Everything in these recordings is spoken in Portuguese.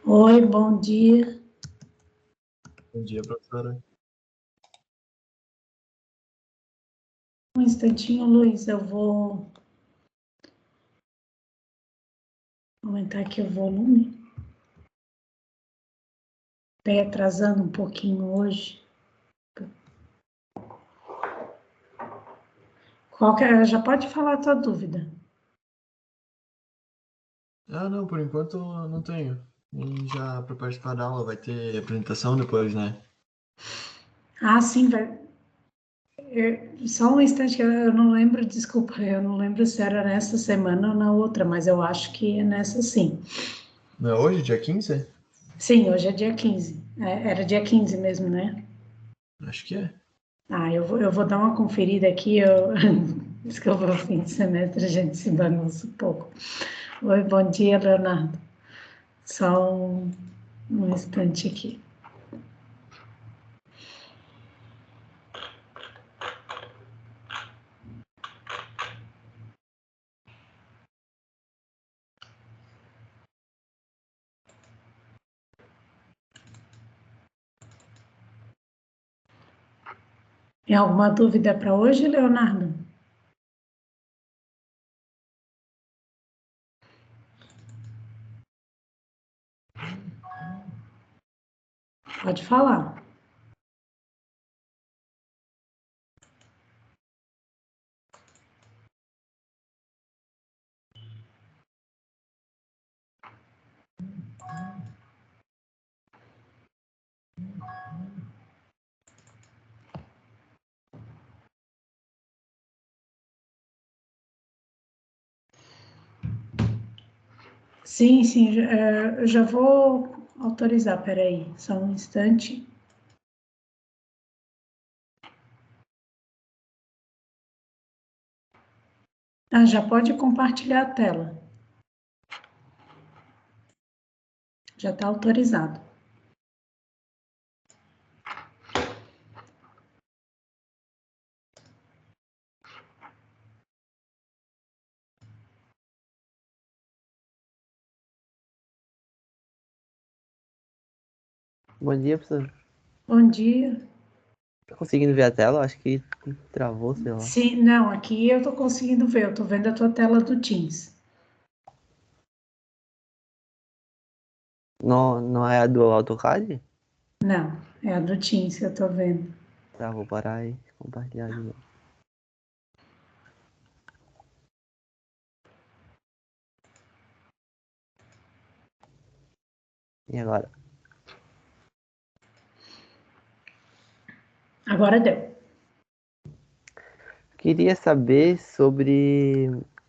Oi, bom dia. Bom dia, professora. Um instantinho, Luiz, eu vou aumentar aqui o volume. Estou atrasando um pouquinho hoje. Já pode falar a tua dúvida. Não, por enquanto eu não tenho. E já para participar da aula vai ter apresentação depois, né? Ah, sim, vai. Só um instante que eu não lembro, desculpa, eu não lembro se era nessa semana ou na outra, mas eu acho que é nessa sim. Não é hoje, dia 15? Sim, hoje é dia 15. Era dia 15 mesmo, né? Acho que é. Ah, eu vou dar uma conferida aqui. Desculpa, o fim de semestre a gente se bagunça um pouco. Oi, bom dia, Leonardo. Só um instante aqui. Tem alguma dúvida para hoje, Leonardo? Pode falar. Sim, sim, eu já vou autorizar, peraí, só um instante. Ah, já pode compartilhar a tela. Já está autorizado. Bom dia, professor. Bom dia. Tá conseguindo ver a tela? Acho que travou, sei lá. Sim, não, aqui eu estou conseguindo ver, eu estou vendo a tua tela do Teams. Não, não é a do AutoCAD? Não, é a do Teams que eu estou vendo. Tá, vou parar e compartilhar de novo. E agora? Agora deu. Queria saber sobre...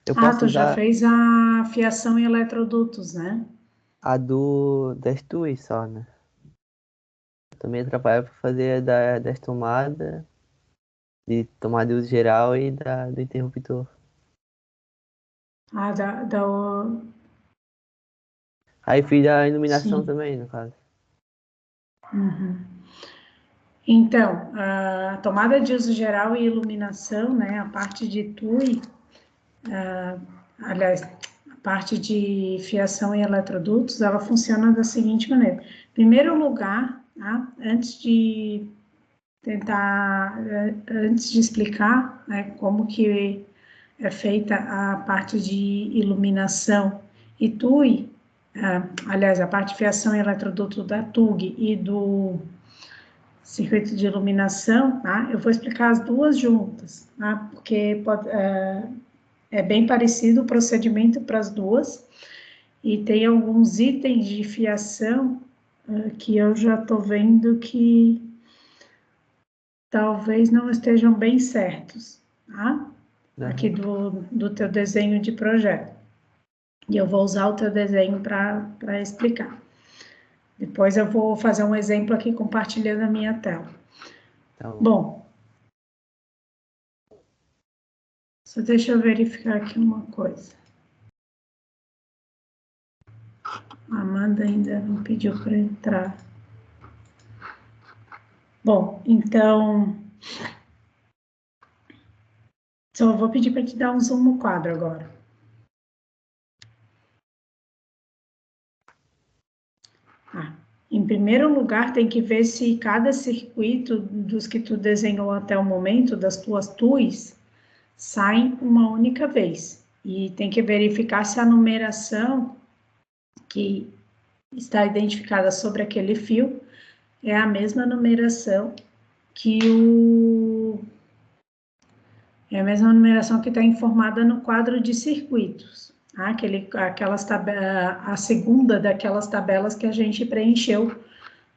Eu Ah, posso tu já usar fez a fiação em eletrodutos, né? a das tuas só, né? Também atrapalha para fazer das tomadas, de tomada de uso geral e do interruptor. Ah, Aí fiz a iluminação sim. também, no caso. Então, a tomada de uso geral e iluminação, né, a parte de TUI, aliás, a parte de fiação e eletrodutos, ela funciona da seguinte maneira. Em primeiro lugar, tá, antes de explicar, né, como que é feita a parte de iluminação e TUI, aliás, a parte de fiação e eletroduto da TUG e do circuito de iluminação, tá? Eu vou explicar as duas juntas, tá? Porque é bem parecido o procedimento para as duas, e tem alguns itens de fiação que eu já estou vendo que talvez não estejam bem certos, tá? Aqui Aham. do teu desenho de projeto. E eu vou usar o teu desenho para explicar. Depois eu vou fazer um exemplo aqui compartilhando a minha tela. Tá bom. Bom, só deixa eu verificar aqui uma coisa. A Amanda ainda não pediu para entrar. Bom, então, só vou pedir para te dar um zoom no quadro agora. Em primeiro lugar, tem que ver se cada circuito dos que tu desenhou até o momento, das tuas TUIs, saem uma única vez. E tem que verificar se a numeração que está identificada sobre aquele fio é a mesma numeração que é a mesma numeração que está informada no quadro de circuitos. Tá? A segunda daquelas tabelas que a gente preencheu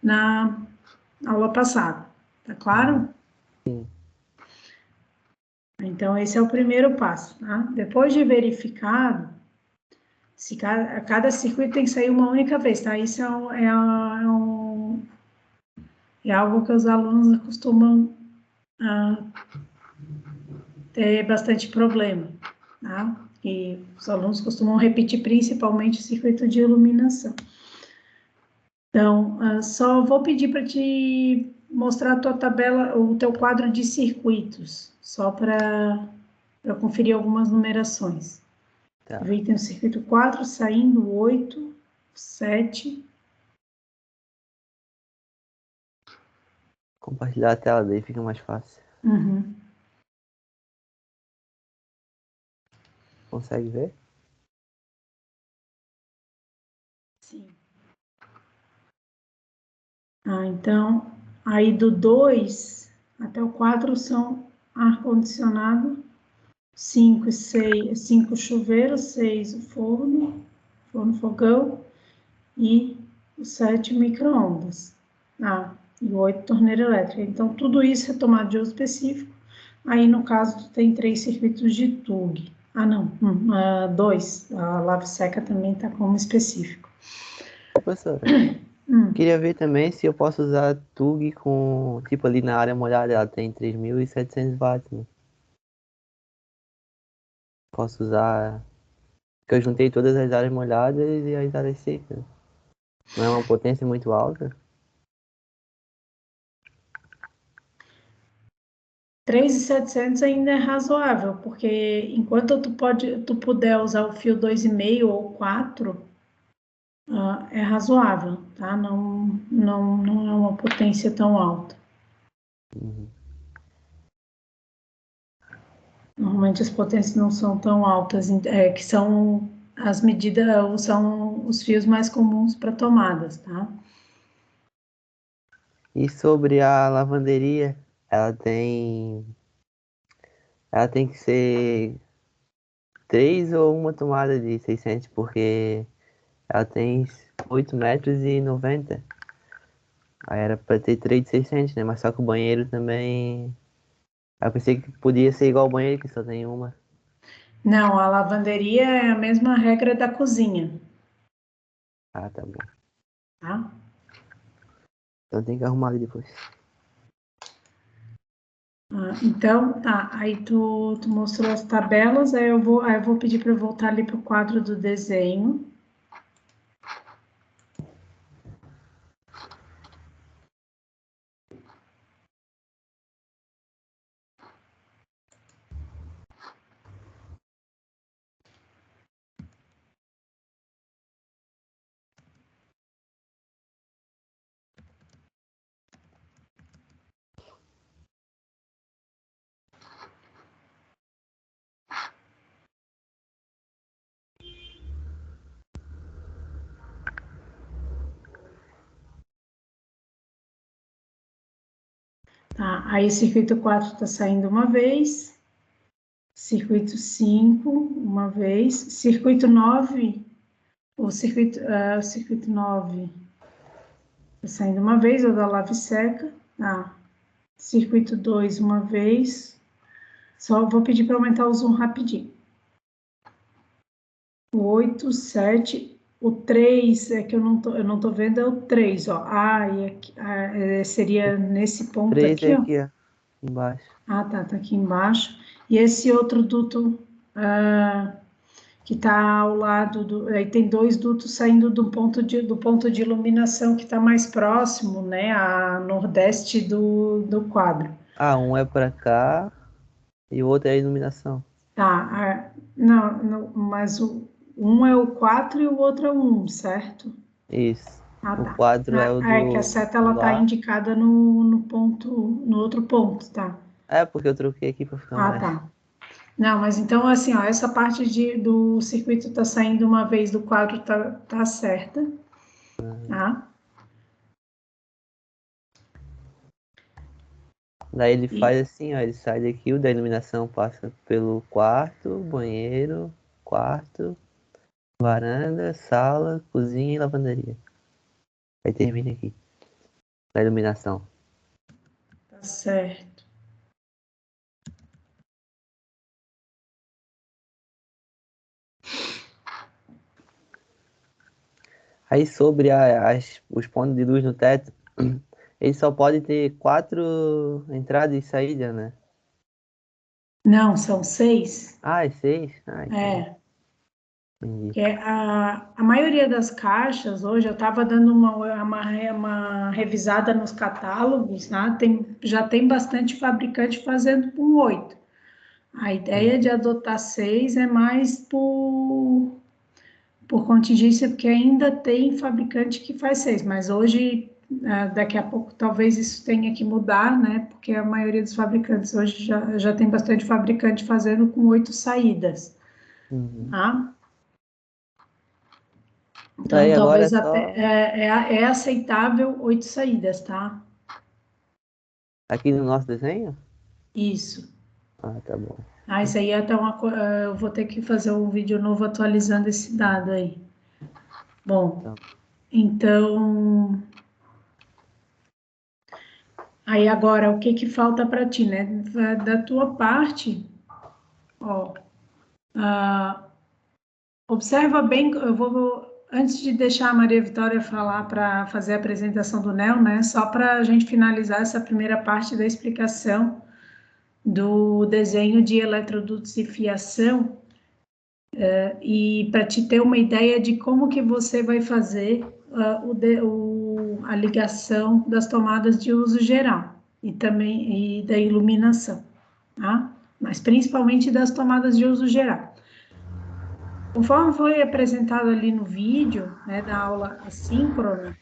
na aula passada. Tá claro? Sim. Então, esse é o primeiro passo. Tá? Depois de verificado, se cada circuito tem que sair uma única vez, tá? Isso é algo que os alunos costumam ter bastante problema, tá? E os alunos costumam repetir principalmente o circuito de iluminação. Então, só vou pedir para te mostrar a tua tabela, o teu quadro de circuitos, só para conferir algumas numerações. Tá. Vi que tem o circuito 4 saindo, 8, 7. Compartilhar a tela, daí fica mais fácil. Uhum. Consegue ver? Sim. Então, aí do 2 até o 4 são ar-condicionado, 5 e 6, 5 chuveiro, 6 o forno fogão e o 7 micro-ondas. E o 8 torneira elétrica. Então, tudo isso é tomado de uso específico. Aí, no caso, tem 3 circuitos de TUG. Não, 2. A lave-seca também está como específico. Professora, queria ver também se eu posso usar TUG com, tipo ali na área molhada, ela tem 3.700 watts, né? Posso usar, porque eu juntei todas as áreas molhadas e as áreas secas. Não é uma potência muito alta? 3.700 ainda é razoável, porque enquanto tu puder usar o fio 2,5 ou 4, é razoável, tá? Não é uma potência tão alta. Uhum. Normalmente as potências não são tão altas, que são as medidas, são os fios mais comuns para tomadas, tá? E sobre a lavanderia, ela tem que ser 3 ou uma tomada de 600, porque ela tem 8,90 m. Aí era pra ter 3 de 600, né? Mas só que o banheiro também. Aí eu pensei que podia ser igual ao banheiro, que só tem uma. Não, a lavanderia é a mesma regra da cozinha, Ah, tá bom. tá? Então tem que arrumar ali depois. Então, tá, aí tu mostrou as tabelas, aí eu vou pedir para voltar ali para o quadro do desenho. Tá, aí circuito 4 está saindo uma vez, circuito 5 uma vez, circuito 9 o circuito 9 está saindo uma vez, o da lave seca, circuito 2 uma vez, só vou pedir para aumentar o zoom rapidinho. O 8, 7, o 3 é que eu não tô vendo, é o 3, ó. E aqui, seria nesse ponto 3 aqui, é ó. aqui, ó. Embaixo. Tá aqui embaixo. E esse outro duto que está ao lado aí tem 2 dutos saindo do ponto de iluminação que está mais próximo, né, a nordeste do quadro. Um é pra cá e o outro é a iluminação. Não, mas um é o 4 e o outro é o 1, certo? Isso. Ah, O tá. quadro é o É que a seta ela do tá lá. indicada no ponto, no outro ponto, tá? É, porque eu troquei aqui pra ficar Ah, mais. tá. Não, mas então, assim, ó, essa parte do circuito tá saindo uma vez do quadro tá certa, tá? Daí ele E, faz assim, ó, ele sai daqui, o da iluminação passa pelo quarto, banheiro, quarto, varanda, sala, cozinha e lavanderia. Aí termina aqui, da iluminação. tá certo. Aí sobre os pontos de luz no teto, ele só pode ter 4 entradas e saídas, né? Não, são 6. Ah, é 6? Ah, então É, entendi. que a maioria das caixas, hoje eu estava dando uma revisada nos catálogos, né? Já tem bastante fabricante fazendo com 8. A ideia de Uhum. adotar 6 é mais por contingência, porque ainda tem fabricante que faz 6, mas hoje, daqui a pouco, talvez isso tenha que mudar, né? Porque a maioria dos fabricantes hoje já tem bastante fabricante fazendo com 8 saídas, Uhum. tá? Daí Então, agora é talvez até só é aceitável 8 saídas, tá? aqui no nosso desenho? Isso. Ah, tá bom. Ah, isso aí é até eu vou ter que fazer um vídeo novo atualizando esse dado aí. Bom, Tá. então, aí agora, o que que falta para ti, né? Da tua parte, ó, observa bem, antes de deixar a Maria Vitória falar para fazer a apresentação do NEL, né? Só para a gente finalizar essa primeira parte da explicação do desenho de eletrodutos e fiação, e para te ter uma ideia de como que você vai fazer a ligação das tomadas de uso geral e também da iluminação, tá? Mas principalmente das tomadas de uso geral. Conforme foi apresentado ali no vídeo, né, da aula assíncrona,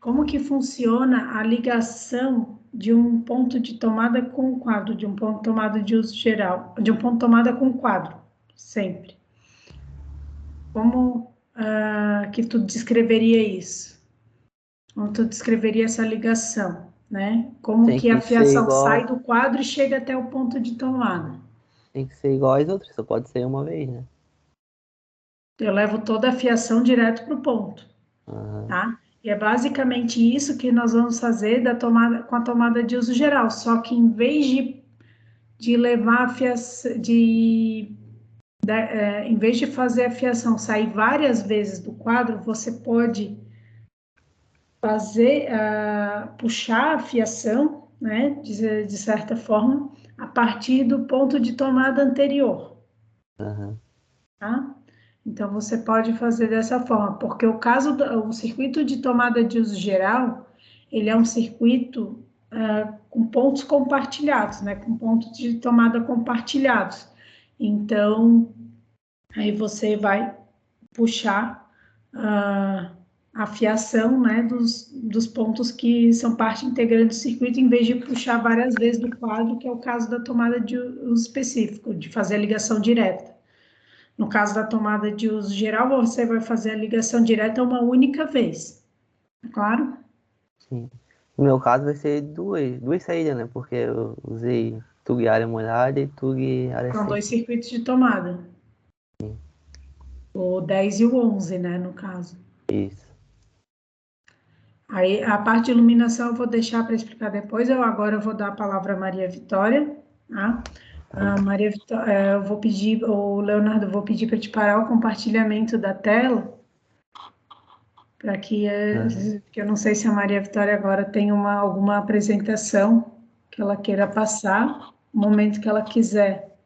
como que funciona a ligação de um ponto de tomada com o quadro, de um ponto de tomada de uso geral, de um ponto de tomada com o quadro, sempre. Como que tu descreveria isso? Como tu descreveria essa ligação, né? Como Tem que a que ser fiação sai igual, do quadro e chega até o ponto de tomada? tem que ser igual às outras, só pode ser uma vez, né? Eu levo toda a fiação direto para o ponto, Aham. tá? E é basicamente isso que nós vamos fazer com a tomada de uso geral, só que em vez de levar a fiação, em vez de fazer a fiação sair várias vezes do quadro, você pode puxar a fiação, né, de certa forma, a partir do ponto de tomada anterior, Aham. tá? Então, você pode fazer dessa forma, porque o circuito de tomada de uso geral, ele é um circuito com pontos compartilhados, né, com pontos de tomada compartilhados. Então, aí você vai puxar a fiação, né, dos pontos que são parte integrante do circuito, em vez de puxar várias vezes do quadro, que é o caso da tomada de uso específico, de fazer a ligação direta. No caso da tomada de uso geral, você vai fazer a ligação direta uma única vez, tá claro? Sim. No meu caso vai ser duas saídas, né? Porque eu usei TUG área molhada e TUG área São dois seca. circuitos de tomada, Sim. o 10 e o 11, né, no caso. Isso. Aí, a parte de iluminação eu vou deixar para explicar depois, agora eu vou dar a palavra à Maria Vitória, tá? Tá bom. Maria Vitória, eu vou pedir, o Leonardo, eu vou pedir para te parar o compartilhamento da tela, para Aham. que eu não sei se a Maria Vitória agora tem alguma apresentação que ela queira passar, no momento que ela quiser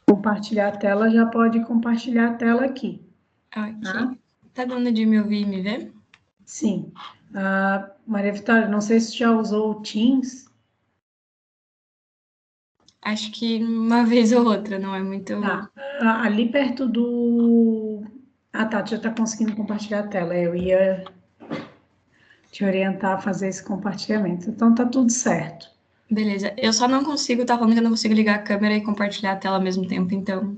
compartilhar a tela, já pode compartilhar a tela aqui, tá? Ok. Tá dando de me ouvir e me ver? Sim. Maria Vitória, não sei se já usou o Teams. Acho que uma vez ou outra, não é muito. Tá. Ali perto A Tati já está conseguindo compartilhar a tela. Eu ia te orientar a fazer esse compartilhamento. Então, tá tudo certo. Beleza. Eu só não consigo, tá falando que eu não consigo ligar a câmera e compartilhar a tela ao mesmo tempo, então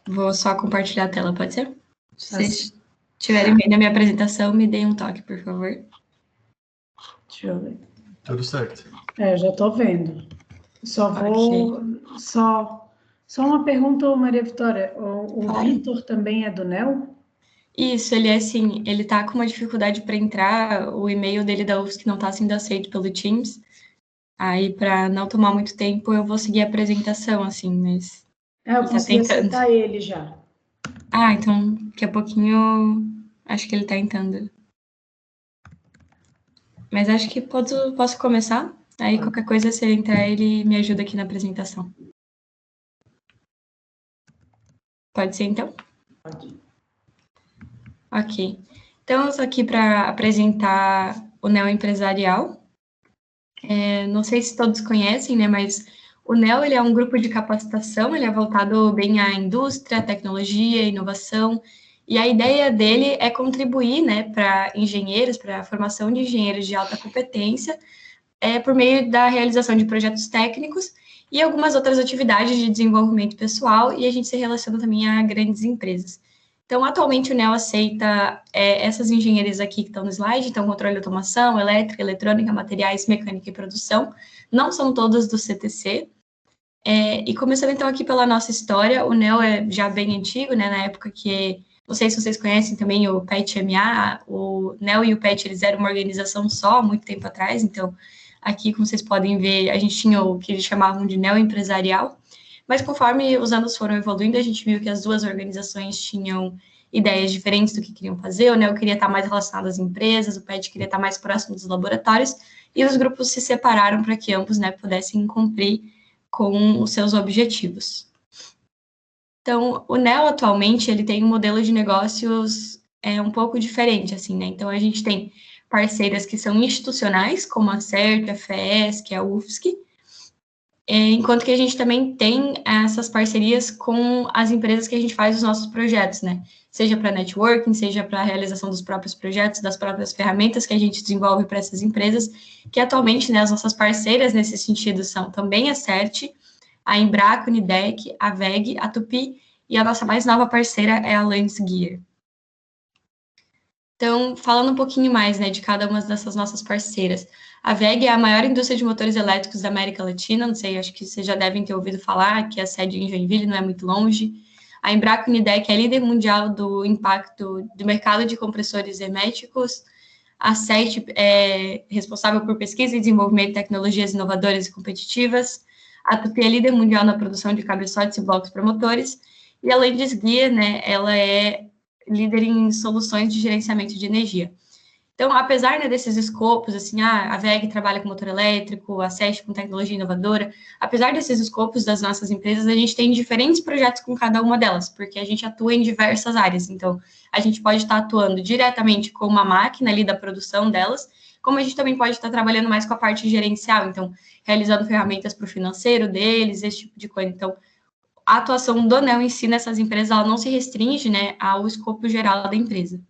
vou só compartilhar a tela, pode ser? Se vocês estiverem vendo a minha apresentação, me deem um toque, por favor. Deixa eu ver. Tudo certo. Eu já estou vendo. Só vou... Só uma pergunta, Maria Vitória. O Claro. Vitor também é do NEL? Isso, ele é assim, ele tá com uma dificuldade para entrar, o e-mail dele da UFSC não tá sendo aceito pelo Teams. Aí, para não tomar muito tempo, eu vou seguir a apresentação, assim, mas Eu ele tá consegui tentando. aceitar ele já. Ah, então, daqui a pouquinho, acho que ele tá entrando. Mas acho que posso começar? Aí, qualquer coisa, se ele entrar, ele me ajuda aqui na apresentação. Pode ser, então? Pode. Ok. Então, eu estou aqui para apresentar o Neo Empresarial. Não sei se todos conhecem, né, mas o NEL ele é um grupo de capacitação, ele é voltado bem à indústria, tecnologia, inovação, e a ideia dele é contribuir, né, para engenheiros, para a formação de engenheiros de alta competência, por meio da realização de projetos técnicos e algumas outras atividades de desenvolvimento pessoal, e a gente se relaciona também a grandes empresas. Então, atualmente, o NEL aceita essas engenharias aqui que estão no slide, então, controle de automação, elétrica, eletrônica, materiais, mecânica e produção, não são todas do CTC. E começando, então, aqui pela nossa história, o NEL é já bem antigo, né, na época que, não sei se vocês conhecem também o PET-MA, o NEL e o PET, eles eram uma organização só, há muito tempo atrás, então, aqui, como vocês podem ver, a gente tinha o que eles chamavam de NEL empresarial, mas conforme os anos foram evoluindo, a gente viu que as duas organizações tinham ideias diferentes do que queriam fazer. O NEL queria estar mais relacionado às empresas, o PET queria estar mais próximo dos laboratórios, e os grupos se separaram para que ambos, né, pudessem cumprir com os seus objetivos. Então, o NEL atualmente ele tem um modelo de negócios um pouco diferente, assim, né? Então, a gente tem parceiras que são institucionais, como a CERT, a FES, que é a UFSC, enquanto que a gente também tem essas parcerias com as empresas que a gente faz os nossos projetos, né? Seja para networking, seja para a realização dos próprios projetos, das próprias ferramentas que a gente desenvolve para essas empresas, que atualmente, né, as nossas parceiras nesse sentido são também a CERT, a Embraco, Nidec, a WEG, a Tupi, e a nossa mais nova parceira é a Lance Gear. Então, falando um pouquinho mais, né, de cada uma dessas nossas parceiras. A WEG é a maior indústria de motores elétricos da América Latina, não sei, acho que vocês já devem ter ouvido falar, que a sede em Joinville, não é muito longe. A Embraco Nidec é líder mundial do impacto do mercado de compressores herméticos. A CERT é responsável por pesquisa e desenvolvimento de tecnologias inovadoras e competitivas. A Tupi é líder mundial na produção de cabeçotes e blocos para motores. E a Ladies Gear, né, ela é líder em soluções de gerenciamento de energia. Então, apesar, né, desses escopos, assim, a WEG trabalha com motor elétrico, a CERT com tecnologia inovadora, apesar desses escopos das nossas empresas, a gente tem diferentes projetos com cada uma delas, porque a gente atua em diversas áreas. Então, a gente pode estar atuando diretamente com uma máquina ali da produção delas, como a gente também pode estar trabalhando mais com a parte gerencial, então, realizando ferramentas para o financeiro deles, esse tipo de coisa. Então, a atuação do NEL em si nessas empresas, ela não se restringe, né, ao escopo geral da empresa.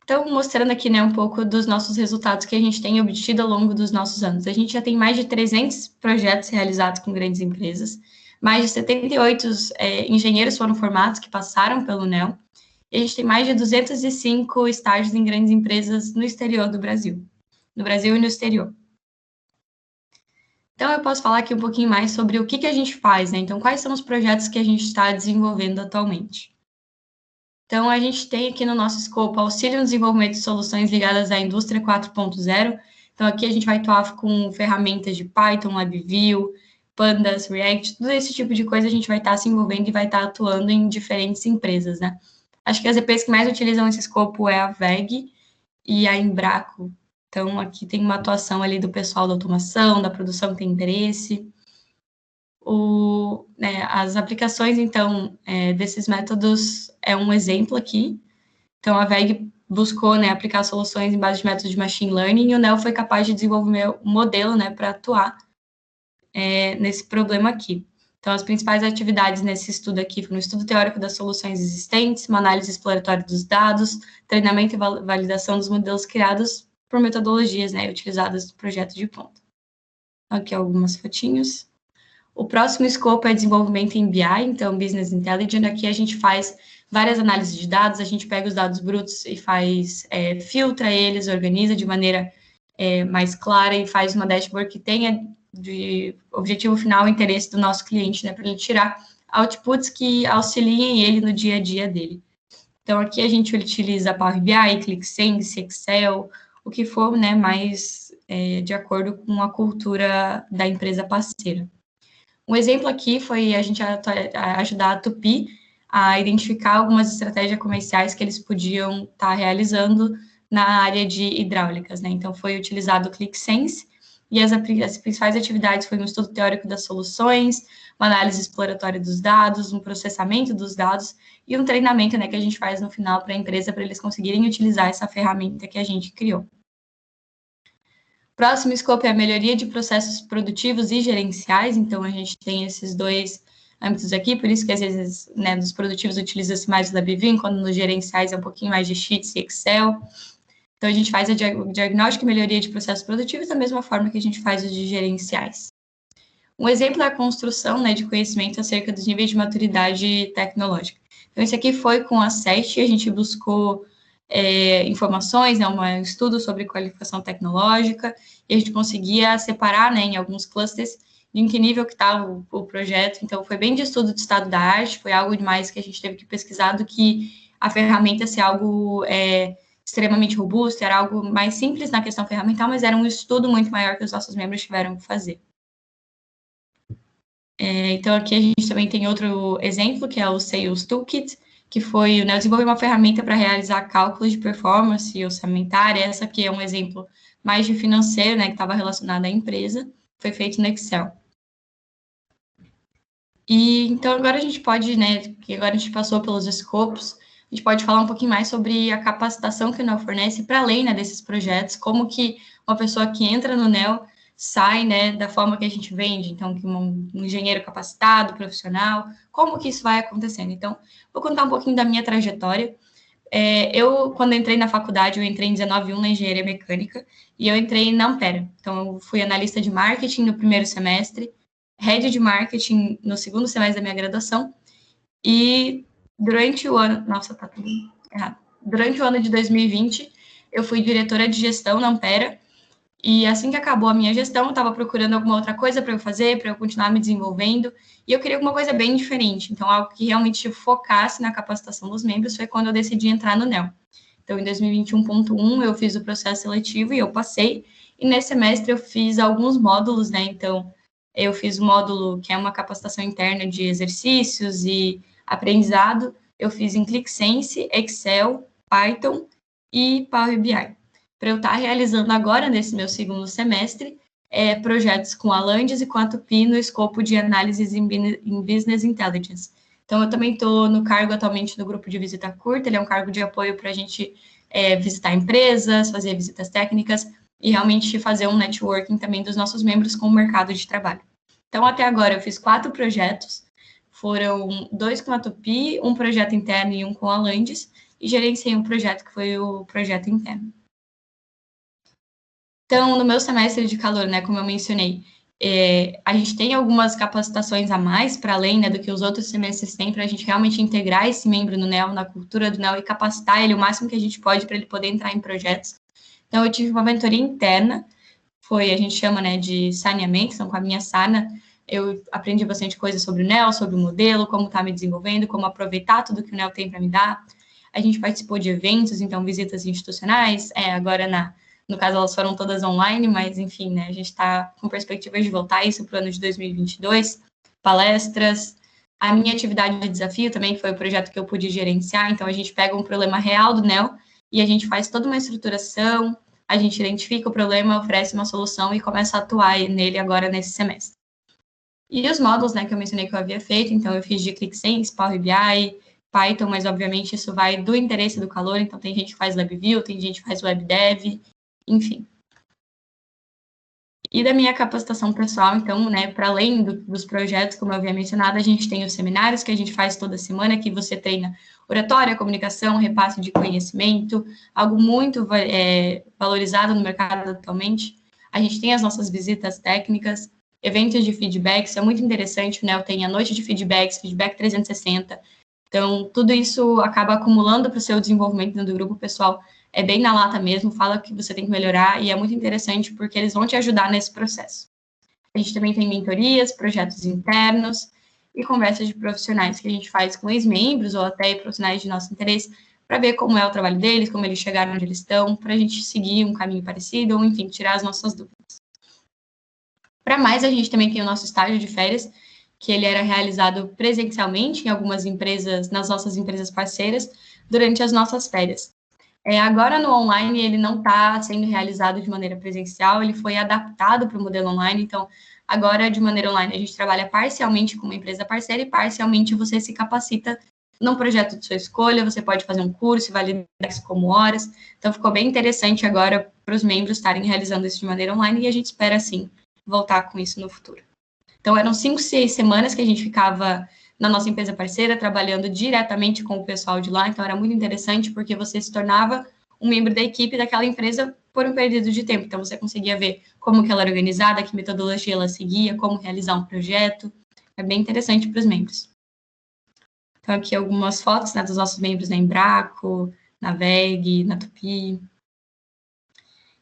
Então, mostrando aqui, né, um pouco dos nossos resultados que a gente tem obtido ao longo dos nossos anos. A gente já tem mais de 300 projetos realizados com grandes empresas, mais de 78 engenheiros foram formados que passaram pelo NEL, e a gente tem mais de 205 estágios em grandes empresas no exterior do Brasil, no Brasil e no exterior. Então, eu posso falar aqui um pouquinho mais sobre o que a gente faz, né? Então, quais são os projetos que a gente está desenvolvendo atualmente? Então, a gente tem aqui no nosso escopo auxílio no desenvolvimento de soluções ligadas à indústria 4.0. Então, aqui a gente vai atuar com ferramentas de Python, LabVIEW, Pandas, React, tudo esse tipo de coisa a gente vai estar se envolvendo e vai estar atuando em diferentes empresas, né? Acho que as EPs que mais utilizam esse escopo é a WEG e a Embraco. Então, aqui tem uma atuação ali do pessoal da automação, da produção que tem interesse. As aplicações, então, desses métodos é um exemplo aqui. Então, a WEG buscou, né, aplicar soluções em base de métodos de machine learning e o NEL foi capaz de desenvolver um modelo, né, para atuar nesse problema aqui. Então, as principais atividades nesse estudo aqui foram um estudo teórico das soluções existentes, uma análise exploratória dos dados, treinamento e validação dos modelos criados por metodologias, né, utilizadas no projeto de ponta. Aqui algumas fotinhos. O próximo escopo é desenvolvimento em BI, então Business Intelligence. Aqui a gente faz várias análises de dados, a gente pega os dados brutos e filtra eles, organiza de maneira mais clara e faz uma dashboard que tenha de objetivo final o interesse do nosso cliente, né, para ele tirar outputs que auxiliem ele no dia a dia dele. Então, aqui a gente utiliza Power BI, ClickSense, Excel, o que for, né, mais de acordo com a cultura da empresa parceira. Um exemplo aqui foi a gente ajudar a Tupi a identificar algumas estratégias comerciais que eles podiam estar realizando na área de hidráulicas, né? Então, foi utilizado o ClickSense e as principais atividades foi um estudo teórico das soluções, uma análise exploratória dos dados, um processamento dos dados e um treinamento, né, que a gente faz no final para a empresa para eles conseguirem utilizar essa ferramenta que a gente criou. Próximo escopo é a melhoria de processos produtivos e gerenciais, então a gente tem esses dois âmbitos aqui, por isso que às vezes, né, nos produtivos utiliza-se mais o LabVIEW, enquanto nos gerenciais é um pouquinho mais de Sheets e Excel. Então a gente faz o diagnóstico e melhoria de processos produtivos da mesma forma que a gente faz os de gerenciais. Um exemplo é a construção, né, de conhecimento acerca dos níveis de maturidade tecnológica. Então esse aqui foi com a SEST, a gente buscou informações, né, um estudo sobre qualificação tecnológica, e a gente conseguia separar, né, em alguns clusters de em que nível que estava o projeto. Então, foi bem de estudo de estado da arte, foi algo demais que a gente teve que pesquisar do que a ferramenta ser algo extremamente robusto, era algo mais simples na questão ferramental, mas era um estudo muito maior que os nossos membros tiveram que fazer. Então, aqui a gente também tem outro exemplo, que é o Sales Toolkit, que foi, né, desenvolver uma ferramenta para realizar cálculos de performance orçamentária. Essa aqui é um exemplo mais de financeiro, né, que estava relacionado à empresa, foi feito no Excel. E então agora a gente pode, né, que agora a gente passou pelos escopos, a gente pode falar um pouquinho mais sobre a capacitação que o NEL fornece para além, né, desses projetos, como que uma pessoa que entra no NEL sai, né, da forma que a gente vende, então, que um engenheiro capacitado, profissional, como que isso vai acontecendo. Então, vou contar um pouquinho da minha trajetória. Eu, quando entrei na faculdade, eu entrei em 19.1 na engenharia mecânica, e eu entrei na Ampera. Então, eu fui analista de marketing no primeiro semestre, head de marketing no segundo semestre da minha graduação, e durante o ano... Nossa, tá tudo errado. Durante o ano de 2020, eu fui diretora de gestão na Ampera, e assim que acabou a minha gestão, eu estava procurando alguma outra coisa para eu fazer, para eu continuar me desenvolvendo, e eu queria alguma coisa bem diferente. Então, algo que realmente focasse na capacitação dos membros foi quando eu decidi entrar no NEL. Então, em 2021.1, eu fiz o processo seletivo e eu passei, e nesse semestre eu fiz alguns módulos, né? Então, eu fiz o módulo que é uma capacitação interna de exercícios e aprendizado, eu fiz em ClickSense, Excel, Python e Power BI. Para eu estar realizando agora, nesse meu segundo semestre, projetos com a Landes e com a Tupi no escopo de análises em Business Intelligence. Então, eu também estou no cargo atualmente no grupo de visita curta, ele é um cargo de apoio para a gente visitar empresas, fazer visitas técnicas e realmente fazer um networking também dos nossos membros com o mercado de trabalho. Então, até agora, eu fiz 4 projetos, foram 2 com a Tupi, um projeto interno e um com a Landes, e gerenciei um projeto que foi o projeto interno. Então, no meu semestre de calor, né, como eu mencionei, a gente tem algumas capacitações a mais para além, né, do que os outros semestres têm, para a gente realmente integrar esse membro no NEL, na cultura do NEL e capacitar ele o máximo que a gente pode para ele poder entrar em projetos. Então, eu tive uma mentoria interna, a gente chama, né, de saneamento, então com a minha SANA, eu aprendi bastante coisa sobre o NEL, sobre o modelo, como está me desenvolvendo, como aproveitar tudo que o NEL tem para me dar. A gente participou de eventos, então visitas institucionais, agora no caso, elas foram todas online, mas, enfim, né, a gente está com perspectivas de voltar isso para o ano de 2022, palestras. A minha atividade de desafio também foi o projeto que eu pude gerenciar, então a gente pega um problema real do NEL e a gente faz toda uma estruturação, a gente identifica o problema, oferece uma solução e começa a atuar nele agora nesse semestre. E os módulos, né, que eu mencionei que eu havia feito, então eu fiz de ClickSense, Power BI, Python, mas obviamente isso vai do interesse do calor, então tem gente que faz LabVIEW, tem gente que faz WebDev, enfim. E da minha capacitação pessoal, então, né, para além dos projetos, como eu havia mencionado, a gente tem os seminários que a gente faz toda semana, que você treina oratória, comunicação, repasse de conhecimento, algo muito valorizado no mercado atualmente. A gente tem as nossas visitas técnicas, eventos de feedback, isso é muito interessante, né? Eu tenho a noite de feedbacks, feedback 360. Então, tudo isso acaba acumulando para o seu desenvolvimento dentro do grupo pessoal. É bem na lata mesmo, fala que você tem que melhorar, e é muito interessante porque eles vão te ajudar nesse processo. A gente também tem mentorias, projetos internos e conversas de profissionais que a gente faz com ex-membros ou até profissionais de nosso interesse para ver como é o trabalho deles, como eles chegaram onde eles estão, para a gente seguir um caminho parecido ou, enfim, tirar as nossas dúvidas. Para mais, a gente também tem o nosso estágio de férias, que ele era realizado presencialmente em algumas empresas, nas nossas empresas parceiras, durante as nossas férias. Agora, no online, ele não está sendo realizado de maneira presencial, ele foi adaptado para o modelo online, então, agora, de maneira online, a gente trabalha parcialmente com uma empresa parceira e parcialmente você se capacita num projeto de sua escolha, você pode fazer um curso, validar isso como horas, então ficou bem interessante agora para os membros estarem realizando isso de maneira online e a gente espera, sim, voltar com isso no futuro. Então, eram 5, 6 semanas que a gente ficava na nossa empresa parceira, trabalhando diretamente com o pessoal de lá, então era muito interessante porque você se tornava um membro da equipe daquela empresa por um período de tempo, então você conseguia ver como que ela era organizada, que metodologia ela seguia, como realizar um projeto, é bem interessante para os membros. Então aqui algumas fotos, né, dos nossos membros na Embraco, na VEG, na Tupi.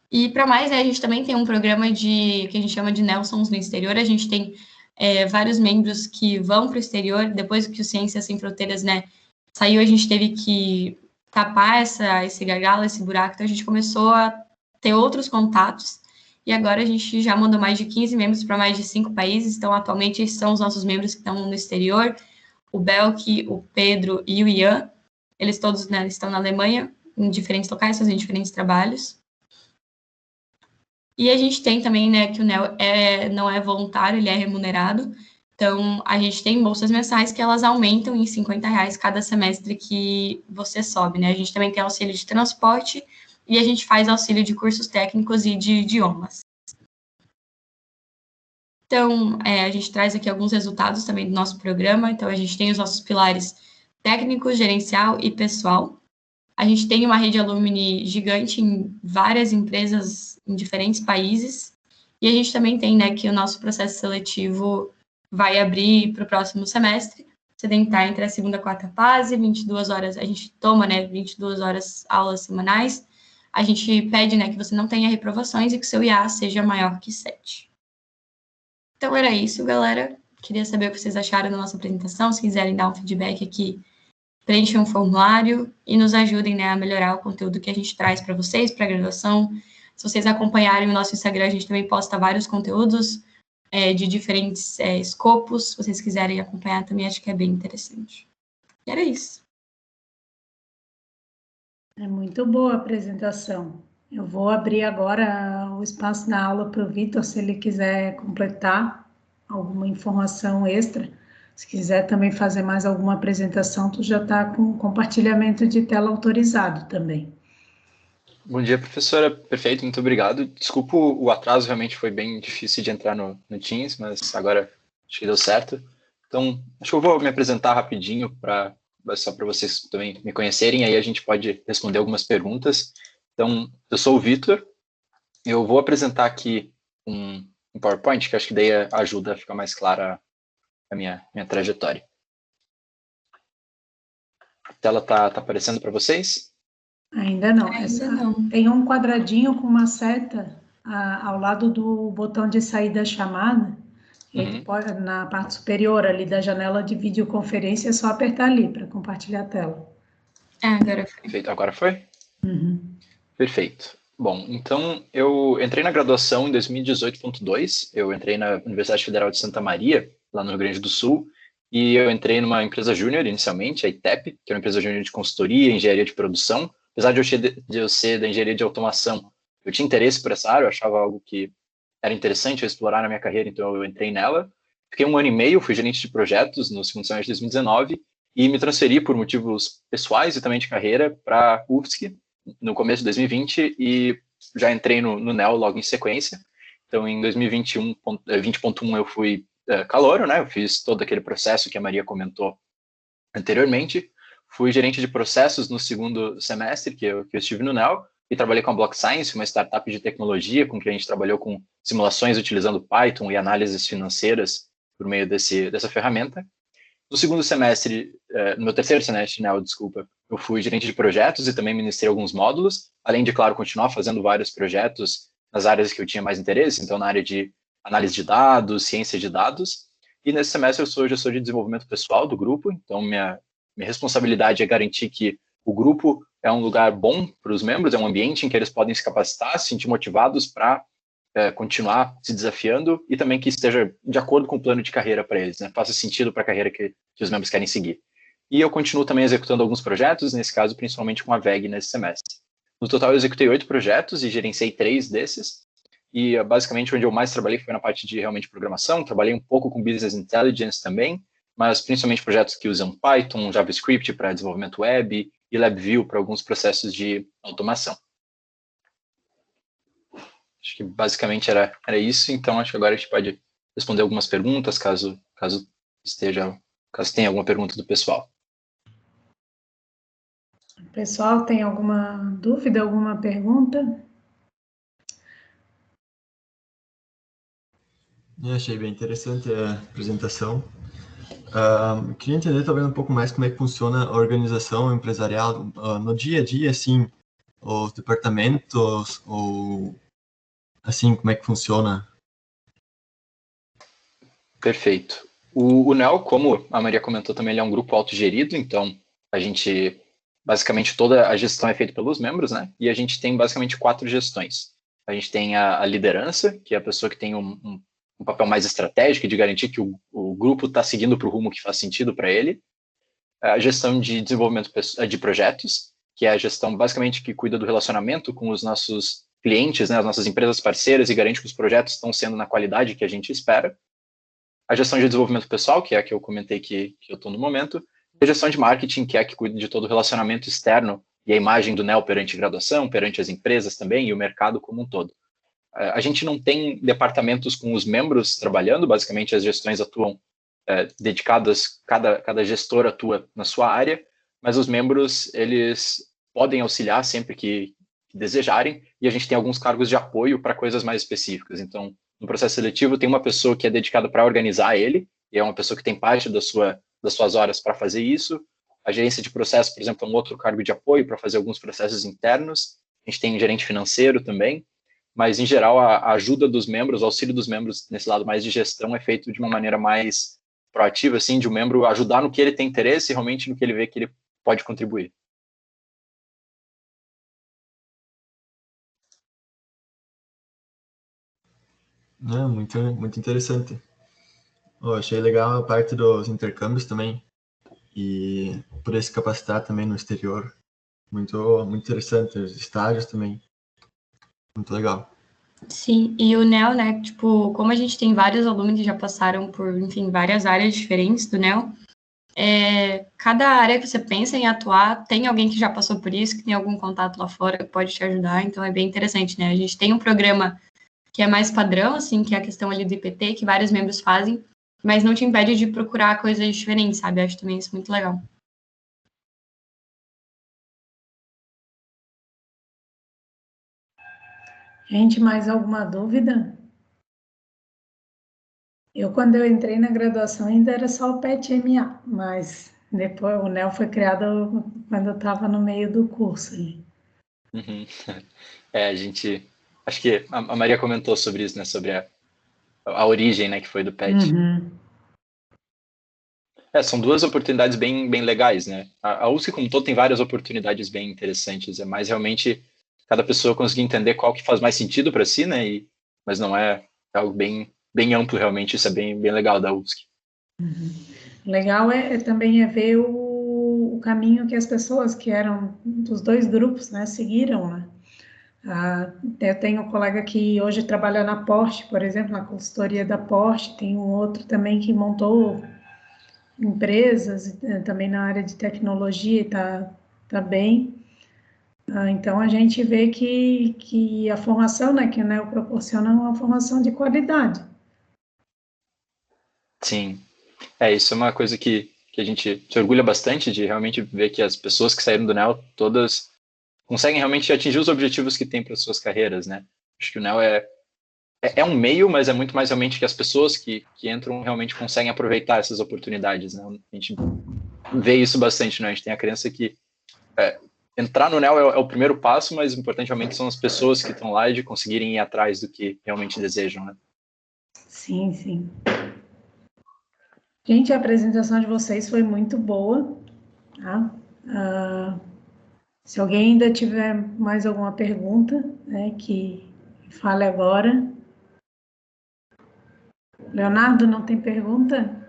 E para mais, né, a gente também tem um programa que a gente chama de Nelsons no exterior, a gente tem vários membros que vão para o exterior, depois que o Ciências Sem Fronteiras, né, saiu, a gente teve que tapar esse gargalo, esse buraco, então a gente começou a ter outros contatos, e agora a gente já mandou mais de 15 membros para mais de 5 países, então atualmente esses são os nossos membros que estão no exterior, o Belk, o Pedro e o Ian, eles todos, né, estão na Alemanha, em diferentes locais, fazendo diferentes trabalhos. E a gente tem também, né, que o NEL não é voluntário, ele é remunerado. Então, a gente tem bolsas mensais que elas aumentam em R$50 cada semestre que você sobe, né? A gente também tem auxílio de transporte e a gente faz auxílio de cursos técnicos e de idiomas. Então, a gente traz aqui alguns resultados também do nosso programa. Então, a gente tem os nossos pilares técnico, gerencial e pessoal. A gente tem uma rede alumni gigante em várias empresas em diferentes países. E a gente também tem, né, que o nosso processo seletivo vai abrir para o próximo semestre. Você tem que estar entre a segunda e a quarta fase, 22 horas, a gente toma, né, 22 horas aulas semanais. A gente pede, né, que você não tenha reprovações e que seu IA seja maior que 7. Então, era isso, galera. Queria saber o que vocês acharam da nossa apresentação. Se quiserem dar um feedback aqui, preenchem um formulário e nos ajudem, né, a melhorar o conteúdo que a gente traz para vocês, para a graduação. Se vocês acompanharem o nosso Instagram, a gente também posta vários conteúdos de diferentes escopos. Se vocês quiserem acompanhar também, acho que é bem interessante. E era isso. É muito boa a apresentação. Eu vou abrir agora o espaço da aula para o Vitor, se ele quiser completar alguma informação extra. Se quiser também fazer mais alguma apresentação, tu já está com compartilhamento de tela autorizado também. Bom dia, professora. Perfeito, muito obrigado. Desculpa o atraso, realmente foi bem difícil de entrar no Teams, mas agora acho que deu certo. Então, acho que eu vou me apresentar rapidinho, só para vocês também me conhecerem, aí a gente pode responder algumas perguntas. Então, eu sou o Vitor, eu vou apresentar aqui um PowerPoint, que acho que daí ajuda a ficar mais clara a minha trajetória. A tela está aparecendo para vocês? Ainda não. Ainda não. Tem um quadradinho com uma seta ao lado do botão de sair da chamada. Ele pode, na parte superior ali da janela de videoconferência, é só apertar ali para compartilhar a tela. Agora foi. Perfeito, agora foi? Uhum. Perfeito. Bom, então eu entrei na graduação em 2018.2, eu entrei na Universidade Federal de Santa Maria, lá no Rio Grande do Sul, e eu entrei numa empresa júnior inicialmente, a ITEP, que é uma empresa júnior de consultoria, engenharia de produção. Apesar de eu ser da engenharia de automação, eu tinha interesse por essa área, eu achava algo que era interessante eu explorar na minha carreira, então eu entrei nela. Fiquei 1 ano e meio, fui gerente de projetos no segundo semestre de 2019 e me transferi por motivos pessoais e também de carreira para a UFSC no começo de 2020 e já entrei no NEL logo em sequência. Então, em 2020.1 eu fui calouro, né? Eu fiz todo aquele processo que a Maria comentou anteriormente. Fui gerente de processos no segundo semestre que eu estive no NEL e trabalhei com a Block Science, uma startup de tecnologia com que a gente trabalhou com simulações utilizando Python e análises financeiras por meio dessa ferramenta. No segundo semestre, no meu terceiro semestre, NEL, desculpa, eu fui gerente de projetos e também ministrei alguns módulos, além de, claro, continuar fazendo vários projetos nas áreas que eu tinha mais interesse, então na área de análise de dados, ciência de dados. E nesse semestre eu sou gestor de desenvolvimento pessoal do grupo, então minha responsabilidade é garantir que o grupo é um lugar bom para os membros, é um ambiente em que eles podem se capacitar, se sentir motivados para continuar se desafiando e também que esteja de acordo com o plano de carreira para eles, né? Faça sentido para a carreira que os membros querem seguir. E eu continuo também executando alguns projetos, nesse caso, principalmente com a VEG nesse semestre. No total, eu executei 8 projetos e gerenciei 3 desses. E basicamente onde eu mais trabalhei foi na parte de realmente programação, trabalhei um pouco com Business Intelligence também, mas principalmente projetos que usam Python, JavaScript para desenvolvimento web e LabVIEW para alguns processos de automação. Acho que basicamente era isso, então acho que agora a gente pode responder algumas perguntas, caso tenha alguma pergunta do pessoal. Pessoal, tem alguma dúvida, alguma pergunta? Eu achei bem interessante a apresentação. Queria entender talvez um pouco mais como é que funciona a organização empresarial no dia a dia, assim, os departamentos, ou assim, como é que funciona? Perfeito. O NEL, como a Maria comentou também, ele é um grupo autogerido, então a gente, basicamente toda a gestão é feita pelos membros, né? E a gente tem basicamente 4 gestões. A gente tem a liderança, que é a pessoa que tem um papel mais estratégico de garantir que o grupo está seguindo para o rumo que faz sentido para ele. A gestão de desenvolvimento de projetos, que é a gestão basicamente que cuida do relacionamento com os nossos clientes, né, as nossas empresas parceiras, e garante que os projetos estão sendo na qualidade que a gente espera. A gestão de desenvolvimento pessoal, que é a que eu comentei que eu estou no momento. E a gestão de marketing, que é a que cuida de todo o relacionamento externo e a imagem do NEL perante graduação, perante as empresas também e o mercado como um todo. A gente não tem departamentos com os membros trabalhando, basicamente as gestões atuam dedicadas, cada gestor atua na sua área, mas os membros, eles podem auxiliar sempre que desejarem, e a gente tem alguns cargos de apoio para coisas mais específicas. Então, no processo seletivo, tem uma pessoa que é dedicada para organizar ele, e é uma pessoa que tem parte das suas horas para fazer isso. A gerência de processo, por exemplo, é um outro cargo de apoio para fazer alguns processos internos. A gente tem um gerente financeiro também, mas, em geral, a ajuda dos membros, o auxílio dos membros nesse lado mais de gestão é feito de uma maneira mais proativa, assim, de um membro ajudar no que ele tem interesse e realmente no que ele vê que ele pode contribuir. Muito, muito interessante. Achei legal a parte dos intercâmbios também e poder se capacitar também no exterior. Muito, muito interessante. Os estágios também. Muito legal. Sim, e o NEL, né, tipo, como a gente tem vários alunos que já passaram por, enfim, várias áreas diferentes do NEL, cada área que você pensa em atuar, tem alguém que já passou por isso, que tem algum contato lá fora que pode te ajudar, então é bem interessante, né? A gente tem um programa que é mais padrão, assim, que é a questão ali do IPT, que vários membros fazem, mas não te impede de procurar coisas diferentes, sabe? Eu acho também isso muito legal. Gente, mais alguma dúvida? Quando eu entrei na graduação, ainda era só o PET-MA, mas depois o NEL foi criado quando eu estava no meio do curso ali. Uhum. Acho que a Maria comentou sobre isso, né, sobre a origem, né, que foi do PET. Uhum. São 2 oportunidades bem, bem legais, né? A USP, como todo, tem várias oportunidades bem interessantes, é mais realmente cada pessoa conseguir entender qual que faz mais sentido para si, né? Mas não é algo bem, bem amplo, realmente, isso é bem, bem legal da USP. Uhum. Legal também ver o caminho que as pessoas que eram dos 2 grupos, né, seguiram, né? Eu tenho um colega que hoje trabalha na Porsche, por exemplo, na consultoria da Porsche, tem um outro também que montou empresas, também na área de tecnologia, e tá bem. Então, a gente vê que a formação, né, que o NEO proporciona uma formação de qualidade. Sim. Isso é uma coisa que a gente se orgulha bastante de realmente ver que as pessoas que saíram do NEO, todas conseguem realmente atingir os objetivos que têm para suas carreiras, né? Acho que o NEO é um meio, mas é muito mais realmente que as pessoas que entram realmente conseguem aproveitar essas oportunidades, né? A gente vê isso bastante, né? A gente tem a crença que entrar no NEO é o primeiro passo, mas o importante realmente são as pessoas que estão lá e de conseguirem ir atrás do que realmente desejam, né? Sim, sim. Gente, a apresentação de vocês foi muito boa, tá? Se alguém ainda tiver mais alguma pergunta, né, que fale agora. Leonardo, não tem pergunta?